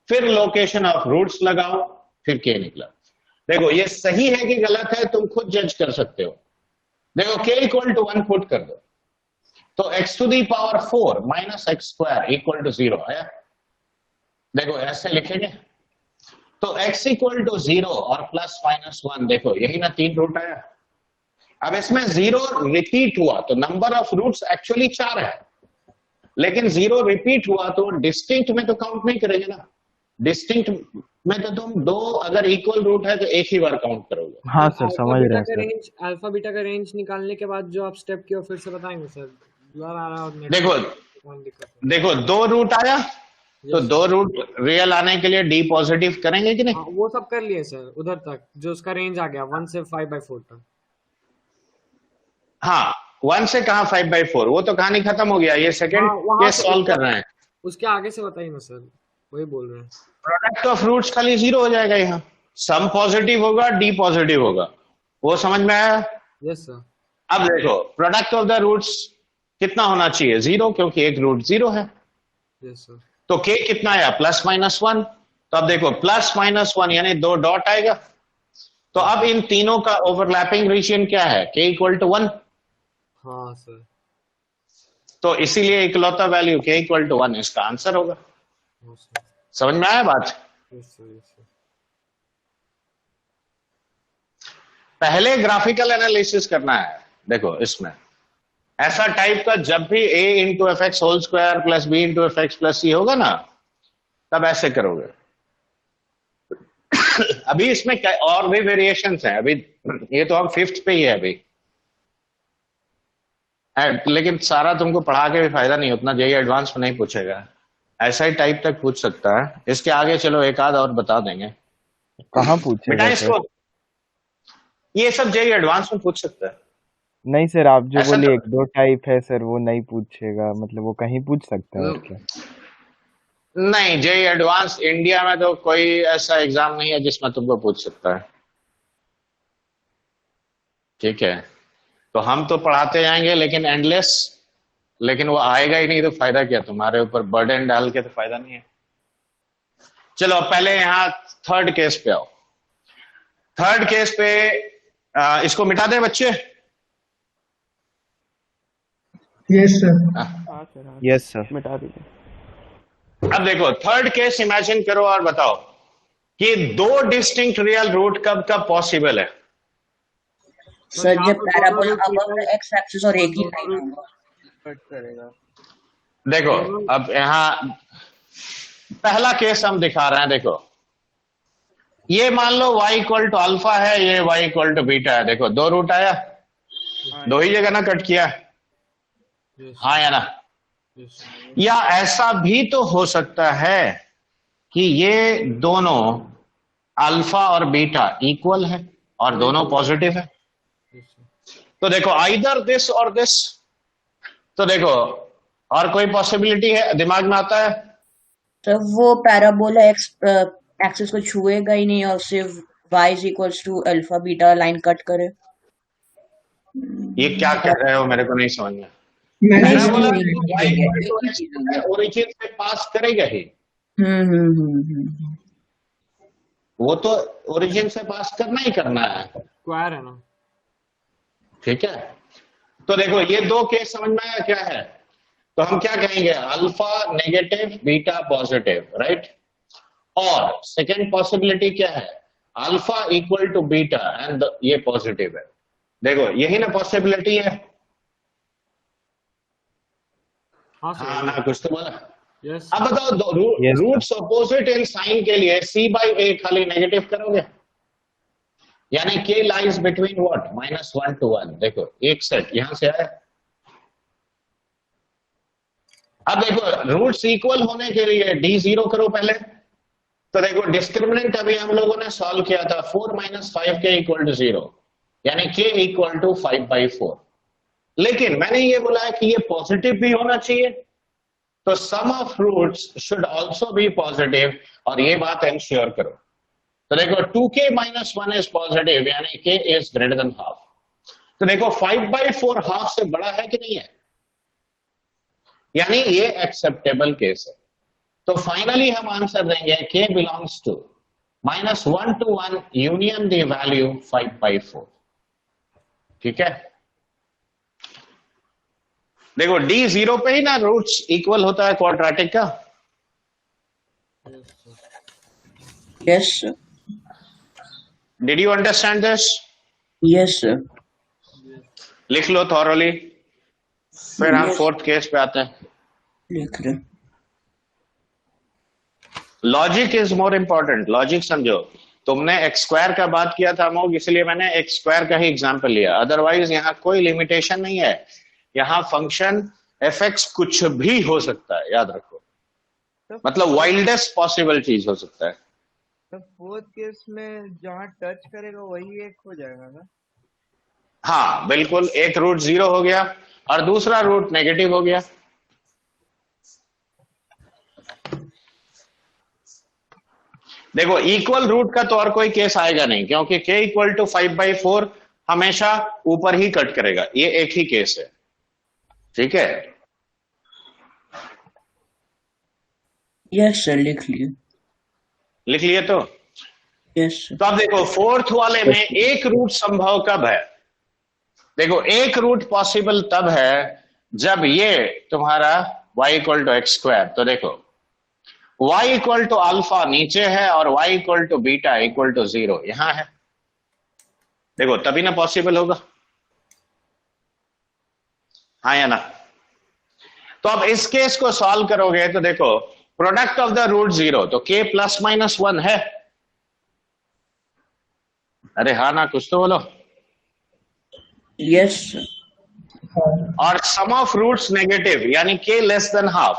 Speaker 1: फिर लोकेशन ऑफ रूट्स लगाओ, फिर के निकला। देखो ये सही है कि गलत है तुम खुद जज कर सकते हो। देखो k इक्वल टू 1 पुट कर दो, तो x⁴ minus x² equal to 0 आया। देखो ऐसे लिखेंगे, तो x इक्वल टू 0 और +-1, देखो यही ना 3 रूट आया। अब इसमें 0 रिपीट हुआ तो नंबर ऑफ रूट्स एक्चुअली 4 है, लेकिन 0 रिपीट हुआ तो डिस्टिंक्ट में तो काउंट नहीं करेंगे ना। डिस्टिंक्ट में तो तुम 2 अगर इक्वल रूट है तो एक ही बार काउंट करोगे।
Speaker 2: हाँ सर समझ रहे हैं सर।
Speaker 4: रेंज अल्फा बीटा का रेंज निकालने के बाद जो आप स्टेप किए फिर से बताएंगे सर? ब्लर आ रहा है और
Speaker 1: देखो 2 रूट आया, तो 2 रूट रियल आने के लिए डी पॉजिटिव करेंगे कि नहीं?
Speaker 4: हाँ, वो सब कर लिए सर उधर तक जो उसका रेंज आ गया 1 से 5/4 तक।
Speaker 1: हाँ 1 से कहा 5/4, वो तो कहानी खत्म हो गया। ये सेकंड
Speaker 4: वहाँ
Speaker 1: केस
Speaker 4: से
Speaker 1: सॉल्व कर रहे हैं।
Speaker 4: उसके आगे से बताइए ना सर, वही बोल रहे हैं।
Speaker 1: प्रोडक्ट ऑफ रूट्स खाली 0 हो जाएगा, यहाँ सम पॉजिटिव होगा डी पॉजिटिव होगा, वो समझ में आया?
Speaker 4: Yes sir.
Speaker 1: अब देखो प्रोडक्ट ऑफ द रूट्स कितना होना चाहिए? 0, क्योंकि एक रूट 0 है।
Speaker 4: Yes sir.
Speaker 1: तो k कितना आया? +-1। तो अब देखो +-1 यानी 2 डॉट आएगा, तो तो अब इन तीनों का ओवरलैपिंग रीजन क्या है? k equal to 1।
Speaker 4: हाँ सर।
Speaker 1: तो इसीलिए इकलौता वैल्यू k इक्वल टू 1 इसका आंसर होगा।
Speaker 4: हाँ सर।
Speaker 1: समझ में आया बात?
Speaker 4: Yes sir, yes sir.
Speaker 1: पहले ग्राफिकल एनालिसिस करना है। देखो इसमें ऐसा टाइप का जब भी a into F X whole square plus B into F X plus C होगा ना, तब ऐसे करोगे। अभी इसमें और भी वेरिएशंस हैं। अभी ये तो हम 5th पे ही है अभी, लेकिन सारा तुमको पढ़ा के भी फायदा नहीं, उतना जेई एडवांस में नहीं पूछेगा। ऐसा ही टाइप तक पूछ सकता है। इसके आगे चलो एक आध और बता देंगे।
Speaker 2: कहाँ
Speaker 1: बेटा
Speaker 2: पूछेगा सर?
Speaker 1: इसको ये सब जेई एडवांस में पूछ सकता है।
Speaker 2: नहीं सर, आप जो
Speaker 1: ऐसा
Speaker 2: बोले
Speaker 1: तो
Speaker 2: 1-2 टाइप है सर, वो नहीं पूछेगा, मतलब वो कहीं पूछ सकता है और क्या?
Speaker 1: नहीं, जेई एडवांस इंडिया में तो कोई ऐसा एग्जाम नहीं है जिसमें तुमको पूछ सकता है। ठीक है, तो हम तो पढ़ाते जाएंगे लेकिन एंडलेस, लेकिन वो आएगा ही नहीं तो फायदा क्या? तुम्हारे ऊपर बर्डन डाल के तो फायदा नहीं है। चलो पहले यहां थर्ड केस पे आओ। थर्ड केस पे इसको मिटा दे बच्चे।
Speaker 7: Yes sir.
Speaker 8: हाँ सर, हाँ
Speaker 2: यस सर।
Speaker 8: मिटा दीजिए।
Speaker 1: अब देखो थर्ड केस इमेजिन करो और बताओ कि दो डिस्टिंक्ट रियल रूट कब कब पॉसिबल है?
Speaker 3: सर
Speaker 4: यहाँ
Speaker 3: जब
Speaker 4: पे
Speaker 3: पैराबोला
Speaker 4: दोनों
Speaker 3: अबव
Speaker 4: रूट
Speaker 3: एक्स एक्सिस और एक ही लाइन
Speaker 4: दोनों
Speaker 3: होगा।
Speaker 8: कट करेगा।
Speaker 1: देखो
Speaker 4: दोनों
Speaker 1: अब यहां पहला केस हम दिखा रहे हैं। देखो ये मान लो y इक्वल टू अल्फा है, ये y इक्वल टू बीटा है। देखो दो रूट आया,
Speaker 8: हाँ
Speaker 1: दो ही जगह ना कट किया,
Speaker 4: यस
Speaker 1: हाँ या ना?
Speaker 4: यस
Speaker 1: या ऐसा भी तो हो सकता है कि ये दोनों अल्फा और बीटा इक्वल है और दोनों पॉजिटिव है।
Speaker 4: यस
Speaker 1: तो देखो आइदर दिस और दिस। तो देखो और कोई पॉसिबिलिटी है दिमाग में आता है?
Speaker 3: तो वो पैराबोला एक्स एक्सिस को छुएगा ही नहीं और सिर्फ y is equals to alpha beta line cut करे।
Speaker 1: ये क्या कह रहे हो, मेरे को नहीं समझ में।
Speaker 7: मैं
Speaker 3: नहीं
Speaker 7: भी
Speaker 3: सर,
Speaker 1: पैराबोला
Speaker 7: समझ
Speaker 3: एक
Speaker 7: रहा
Speaker 3: ही
Speaker 7: हूँ।
Speaker 3: चीज है, एक ही चीज होगा।
Speaker 1: ओरिजिन से पास करेगा ही,
Speaker 3: हम्म।
Speaker 1: वो तो ओरिजिन से पास करना ही करना है।
Speaker 4: स्क्वायर है ना।
Speaker 1: ठीक है, तो देखो ये दो केस समझ में आया क्या है? तो हम क्या कहेंगे? Alpha negative beta positive, right? और सेकेंड पॉसिबिलिटी क्या है? Alpha equal to beta and ये पॉजिटिव है। देखो यही ना पॉसिबिलिटी है।
Speaker 4: हाँ
Speaker 1: हाँ
Speaker 4: सर।
Speaker 1: ना, कुछ तो बोला।
Speaker 4: यस
Speaker 1: अब बताओ
Speaker 2: Yes, sir.
Speaker 1: Roots opposite in sign के लिए c बाई ए खाली नेगेटिव करोगे, यानी k lies between what -1 to 1। देखो एक सेट यहां से आया। अब देखो रूट्स इक्वल होने के लिए d0 करो पहले। तो देखो डिस्क्रिमिनेंट अभी हम लोगों ने सॉल्व किया था 4 - 5k इक्वल टू 0, यानी k इक्वल टू 5/4। लेकिन मैंने ये बोला है कि ये पॉजिटिव भी होना चाहिए, तो sum of roots should also be positive, और ये बात एंश्योर करो। तो देखो 2k - 1 इज पॉजिटिव, यानी k is greater then half. तो देखो 5/4 हाफ से बड़ा है कि नहीं है, यानी ये एक्सेप्टेबल केस है। तो फाइनली हम आंसर देंगे k belongs to -1 to 1 union the value 5/4। ठीक है, देखो d0 पे ही ना रूट्स इक्वल होता है क्वाड्रेटिक का।
Speaker 3: Yes sir.
Speaker 1: Did you understand this?
Speaker 3: Yes sir.
Speaker 1: लिख लो थॉरोली, फिर हम
Speaker 3: Yes.
Speaker 1: फोर्थ केस पे आते हैं।
Speaker 3: लिख रहे।
Speaker 1: Logic is more important. Logic समझो। तुमने एक्स स्क्वायर का बात किया था मोग, इसलिए मैंने एक्स स्क्वायर का ही एग्जांपल लिया। अदरवाइज यहाँ कोई लिमिटेशन नहीं है। यहाँ फंक्शन एफ एक्स कुछ भी हो सकता है, याद रखो। मतलब वाइल्डेस्ट पॉसिबल चीज हो सकता है।
Speaker 8: तो फोर्थ केस में जहाँ टच करेगा वही एक हो जाएगा ना?
Speaker 1: हाँ बिल्कुल, एक रूट 0 हो गया और दूसरा रूट नेगेटिव हो गया। देखो इक्वल रूट का तो और कोई केस आएगा नहीं, क्योंकि k इक्वल टू 5/4 हमेशा ऊपर ही कट करेगा। ये एक ही केस है। ठीक है,
Speaker 3: यस सर, लिख लिए।
Speaker 1: लिख लिए तो?
Speaker 3: यस
Speaker 1: तो अब देखो फोर्थ वाले में एक रूट संभव कब है? देखो एक रूट पॉसिबल तब है जब ये तुम्हारा y equal to x square, तो देखो y इक्वल टू अल्फा नीचे है और y equal to beta equal to 0 यहां है। देखो तभी ना पॉसिबल होगा, हाँ या ना? तो अब इस केस को सॉल्व करोगे तो देखो प्रोडक्ट ऑफ द रूट 0, तो k प्लस माइनस 1 है। अरे हाँ ना, कुछ तो बोलो।
Speaker 3: यस
Speaker 1: और सम ऑफ रूट्स नेगेटिव यानी k less than half,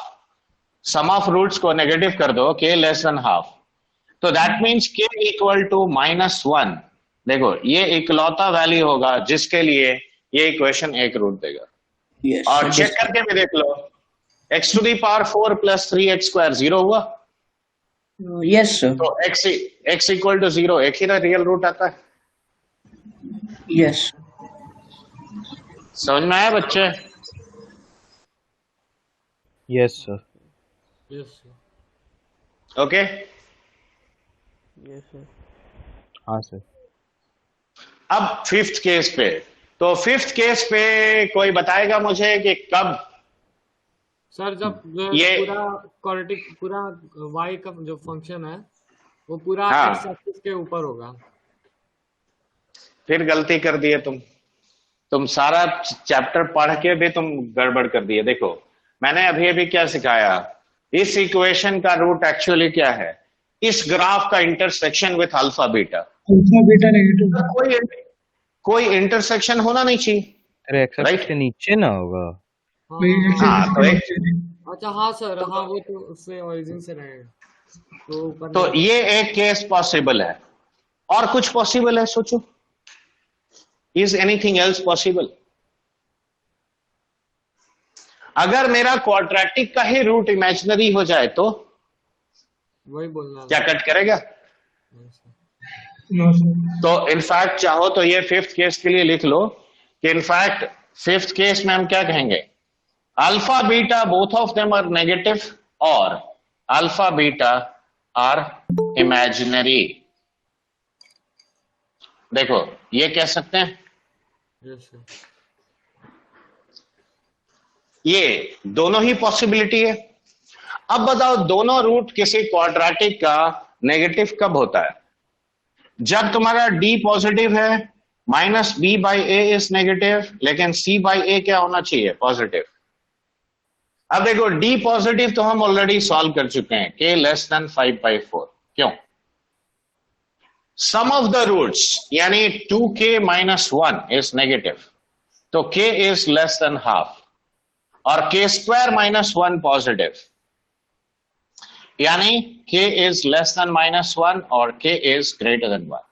Speaker 1: sum of roots को नेगेटिव कर दो k लेस देन हाफ, तो that means k equal to -1। देखो ये इकलौता वैल्यू होगा जिसके लिए ये इक्वेशन एक रूट देगा।
Speaker 3: यस
Speaker 1: और चेक करके भी देख लो, x to the power 4 plus 3x square 0 हुआ,
Speaker 3: यस
Speaker 1: तो x इक्वल टू 0 एक ही ना रियल रूट आता है।
Speaker 3: यस
Speaker 1: समझ में आया बच्चे?
Speaker 2: Yes sir.
Speaker 4: Yes
Speaker 1: okay
Speaker 8: yes sir.
Speaker 2: हाँ सर।
Speaker 1: अब फिफ्थ केस पे, तो फिफ्थ केस पे कोई बताएगा मुझे कि कब
Speaker 4: सर जब
Speaker 1: ये
Speaker 4: पूरा क्वाड्रेटिक पूरा y का जो फंक्शन है वो पूरा
Speaker 1: हाँ।
Speaker 4: x एक्सिस के ऊपर होगा।
Speaker 1: फिर गलती कर दिए तुम सारा चैप्टर पढ़ के भी तुम गड़बड़ कर दिए। देखो मैंने अभी अभी क्या सिखाया, इस इक्वेशन का रूट एक्चुअली क्या है, इस ग्राफ का intersection with alpha beta.
Speaker 7: Alpha beta negative
Speaker 1: कोई इंटरसेक्शन होना नहीं चाहिए,
Speaker 2: अरे एक्स
Speaker 1: राइट?
Speaker 2: के नीचे ना होगा।
Speaker 4: हाँ
Speaker 7: वही
Speaker 4: हाँ,
Speaker 7: एक्स
Speaker 1: हाँ,
Speaker 7: एक्सिस
Speaker 1: तो
Speaker 7: के
Speaker 1: एक-
Speaker 7: नीचे।
Speaker 4: अच्छा हाँ सर, हाँ वो तो उससे ओरिजिन से रहेगा तो ऊपर
Speaker 1: तो
Speaker 4: नहीं।
Speaker 1: ये एक केस पॉसिबल है, और कुछ पॉसिबल है? सोचो, इज एनीथिंग एल्स पॉसिबल? अगर मेरा क्वाड्रेटिक का ही रूट इमेजिनरी हो जाए तो
Speaker 4: वही बोलना
Speaker 1: क्या कट करेगा?
Speaker 7: No sir.
Speaker 1: तो इनफैक्ट चाहो तो ये फिफ्थ केस के लिए लिख लो कि इनफैक्ट फिफ्थ केस में हम क्या कहेंगे, alpha beta both of them are negative और अल्फा बीटा आर इमेजिनरी। देखो ये कह सकते हैं,
Speaker 4: यस सर।
Speaker 1: ये दोनों ही पॉसिबिलिटी है। अब बताओ दोनों रूट किसी क्वाड्रेटिक का नेगेटिव कब होता है? जब तुम्हारा d पॉजिटिव है, minus B by A is negative, लेकिन c बाई ए क्या होना चाहिए? पॉजिटिव। अब देखो d पॉजिटिव तो हम ऑलरेडी सॉल्व कर चुके हैं, k लेस देन 5/4। क्यों? सम ऑफ द रूट्स यानी 2k माइनस 1 इज नेगेटिव, तो k is less than half, और k स्क्वायर माइनस 1 पॉजिटिव, यानी k इज लेस देन -1 और k इज ग्रेटर देन 1।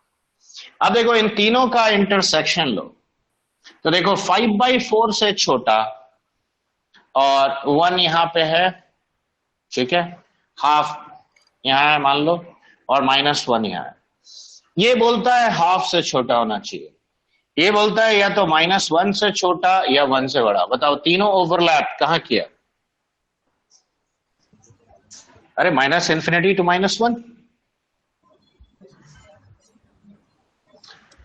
Speaker 1: अब देखो इन तीनों का इंटरसेक्शन लो, तो देखो 5/4 से छोटा और 1 यहां पे है, ठीक है, हाफ यहां है मान लो, और -1 यहां है। ये बोलता है हाफ से छोटा होना चाहिए, ये बोलता है या तो -1 से छोटा या 1 से बड़ा। बताओ तीनों ओवरलैप कहां किया? अरे -∞ to -1।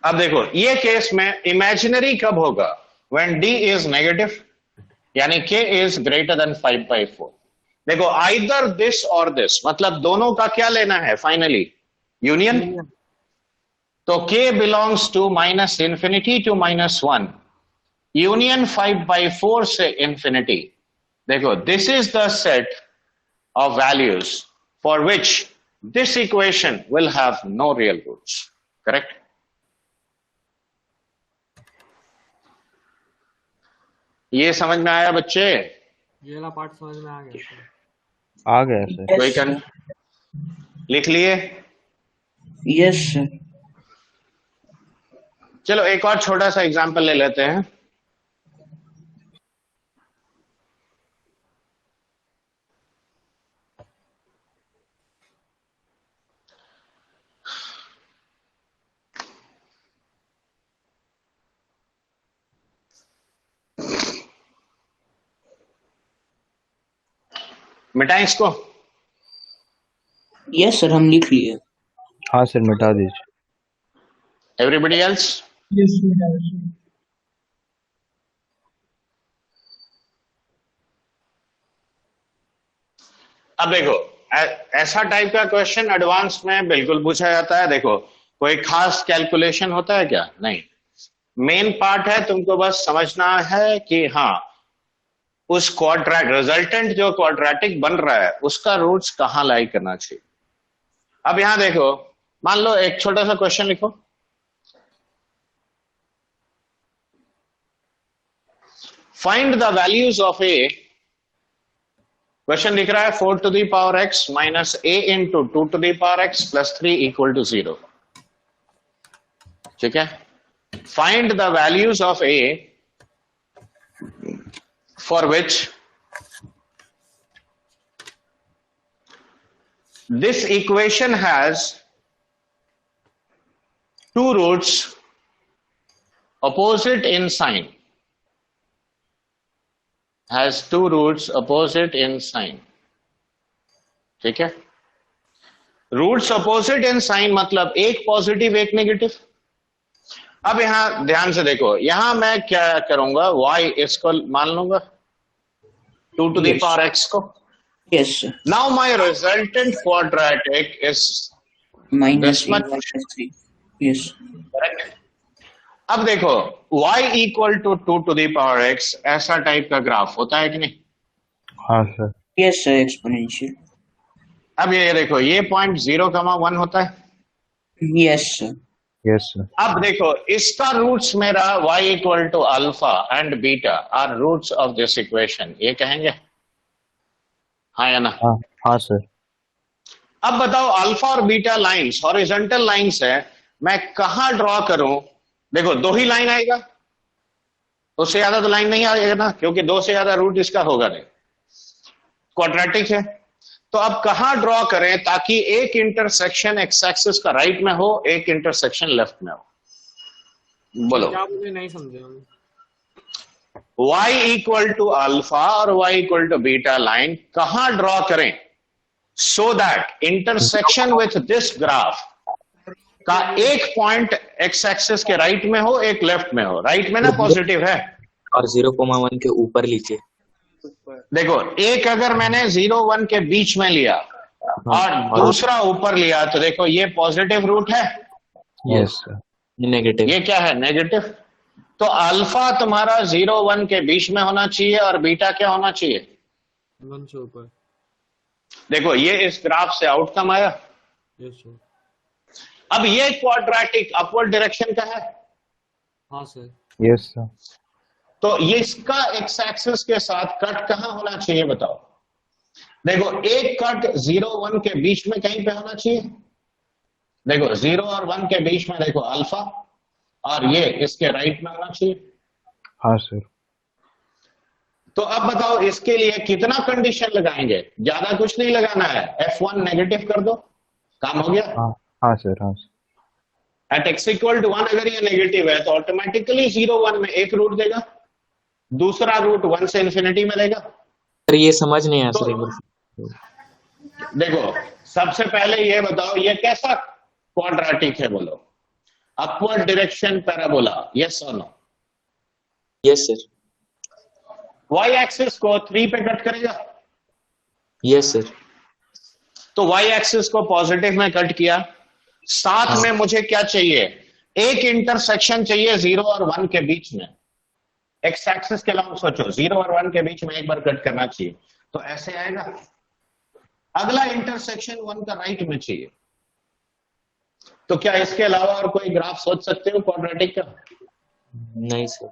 Speaker 1: अब देखो ये केस में इमेजिनरी कब होगा? व्हेन d इज नेगेटिव, यानी k इज ग्रेटर देन 5/4। देखो आइदर दिस और दिस, मतलब दोनों का क्या लेना है फाइनली? यूनियन। तो k belongs to -∞ to -1, union 5/4 से इंफिनिटी। देखो this is the set of values for which this equation will have no real roots. Correct? ये समझ में आया बच्चे?
Speaker 4: ये वाला पार्ट समझ में आ गया सर।
Speaker 2: आ गया सर।
Speaker 1: कोई कन लिख लिए?
Speaker 3: यस
Speaker 1: चलो एक और छोटा सा एग्जांपल ले लेते हैं। मिटाएं इसको?
Speaker 3: यस सर, हम लिख लिए।
Speaker 2: हाँ सर मिटा दीजिए।
Speaker 1: Everybody else?
Speaker 7: यस मिटा दीजिए।
Speaker 1: अब देखो ऐसा टाइप का क्वेश्चन एडवांस में बिल्कुल पूछा जाता है। देखो कोई खास कैलकुलेशन होता है क्या? नहीं। मेन पार्ट है तुमको बस समझना है कि हाँ उस क्वाड्रेट रिजल्टेंट जो क्वाड्रेटिक बन रहा है उसका रूट्स कहां लाई करना चाहिए। अब यहां देखो, मान लो एक छोटा सा क्वेश्चन लिखो। Find the values of A, question लिख रहा है 4 to the power x minus a into 2 to the power x plus 3 equal to 0। ठीक है, find the values of a for which this equation has two roots opposite in sign, has two roots opposite in sign। ठीक है, रूट्स अपोजिट इन साइन मतलब एक पॉजिटिव एक नेगेटिव। अब यहां ध्यान से देखो, यहां मैं क्या करूंगा, y इसको मान लूंगा 2 to the
Speaker 3: Yes.
Speaker 1: power x को।
Speaker 3: Yes, sir.
Speaker 1: Now my resultant quadratic is
Speaker 3: Minus
Speaker 1: this much,
Speaker 3: AY plus 3. Yes.
Speaker 1: correct? अब देखो y equal to 2 to the power x ऐसा टाइप का ग्राफ होता है कि नहीं?
Speaker 2: हाँ सर।
Speaker 3: Yes, sir. Exponential.
Speaker 1: अब ये देखो ये पॉइंट 0,1 होता है।
Speaker 3: Yes, sir.
Speaker 2: Yes sir.
Speaker 1: अब देखो इसका रूट्स मेरा y equal to alpha and beta are roots of this equation, ये कहेंगे हाँ या ना?
Speaker 2: हाँ हाँ सर।
Speaker 1: अब बताओ अल्फा और बीटा लाइंस हॉरिजॉन्टल लाइंस है, मैं कहां ड्रॉ करूं? देखो दो ही लाइन आएगा, उससे ज्यादा तो लाइन नहीं आएगा ना, क्योंकि दो से ज्यादा रूट इसका होगा नहीं, क्वाड्रेटिक है। तो अब कहां ड्रॉ करें ताकि एक इंटरसेक्शन एक्स एक्सिस का राइट में हो, एक इंटरसेक्शन लेफ्ट में हो? बोलो।
Speaker 4: क्या मुझे नहीं समझे हम।
Speaker 1: y इक्वल टू अल्फा और y equal to beta line कहां ड्रॉ करें so that intersection with this graph का एक पॉइंट एक्स एक्सिस के राइट में हो, एक लेफ्ट में हो। राइट में ना पॉजिटिव है,
Speaker 5: और 0,1 के ऊपर लीजिए।
Speaker 1: देखो एक अगर मैंने 0,1 के बीच में लिया और दूसरा ऊपर लिया तो देखो ये पॉजिटिव रूट है,
Speaker 2: यस सर।
Speaker 5: नेगेटिव।
Speaker 1: ये क्या है? नेगेटिव। तो अल्फा तुम्हारा 0,1 के बीच में होना चाहिए और बीटा क्या होना चाहिए?
Speaker 4: 1 से ऊपर।
Speaker 1: देखो ये इस ग्राफ से आउटकम आया।
Speaker 4: Yes sir.
Speaker 1: अब ये क्वाड्रेटिक अपवर्ड डायरेक्शन का है।
Speaker 4: हाँ सर।
Speaker 2: Yes sir.
Speaker 1: तो ये इसका एक्स एक्सिस के साथ कट कहां होना चाहिए बताओ? देखो एक कट 0,1 के बीच में कहीं पे होना चाहिए। देखो 0 और 1 के बीच में देखो अल्फा, और ये इसके राइट में होना चाहिए।
Speaker 2: हाँ सर।
Speaker 1: तो अब बताओ इसके लिए कितना कंडीशन लगाएंगे? ज्यादा कुछ नहीं लगाना है, F1 नेगेटिव कर दो, काम हो गया।
Speaker 2: हाँ हाँ सर। हाँ sir.
Speaker 1: At x equal to 1 अगर ये नेगेटिव है तो ऑटोमेटिकली 0,1 में एक रूट देगा, दूसरा रूट 1 से इंफिनिटी में देगा।
Speaker 5: सर ये समझ नहीं आया
Speaker 1: तो
Speaker 5: सर एक बार।
Speaker 1: देखो सबसे पहले ये बताओ ये कैसा क्वाड्रेटिक है? बोलो। अपवर्ड डायरेक्शन पैराबोला, यस और no?
Speaker 5: Yes sir.
Speaker 1: y axis को 3 पे कट करेगा।
Speaker 5: Yes sir.
Speaker 1: तो y एक्सिस को पॉजिटिव में कट किया, साथ में मुझे क्या चाहिए? एक इंटरसेक्शन चाहिए 0 और 1 के बीच में। एक्स एक्सिस के अलावा सोचो 0 और 1 के बीच में एक बार कट करना चाहिए, तो ऐसे आएगा। अगला इंटरसेक्शन 1 का राइट में चाहिए। तो क्या इसके अलावा और कोई ग्राफ सोच सकते हो क्वाड्रेटिक का?
Speaker 5: नहीं सर।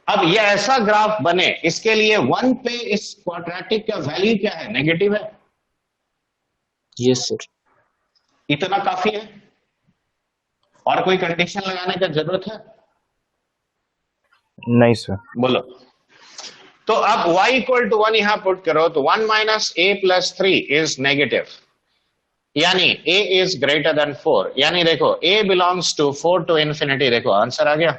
Speaker 1: अब ये ऐसा ग्राफ बने, इसके लिए 1 पे इस क्वाड्रेटिक का वैल्यू क्या है? नेगेटिव है।
Speaker 5: Yes sir.
Speaker 1: इतना काफी है, और कोई कंडीशन लगाने का जरूरत है?
Speaker 2: नहीं सर।
Speaker 1: बोलो। तो अब y इक्वल टू 1 यहां पुट करो तो 1 minus a plus 3 is negative, यानी a इज ग्रेटर देन 4, यानी देखो a belongs to 4 to infinity. देखो आंसर आ गया।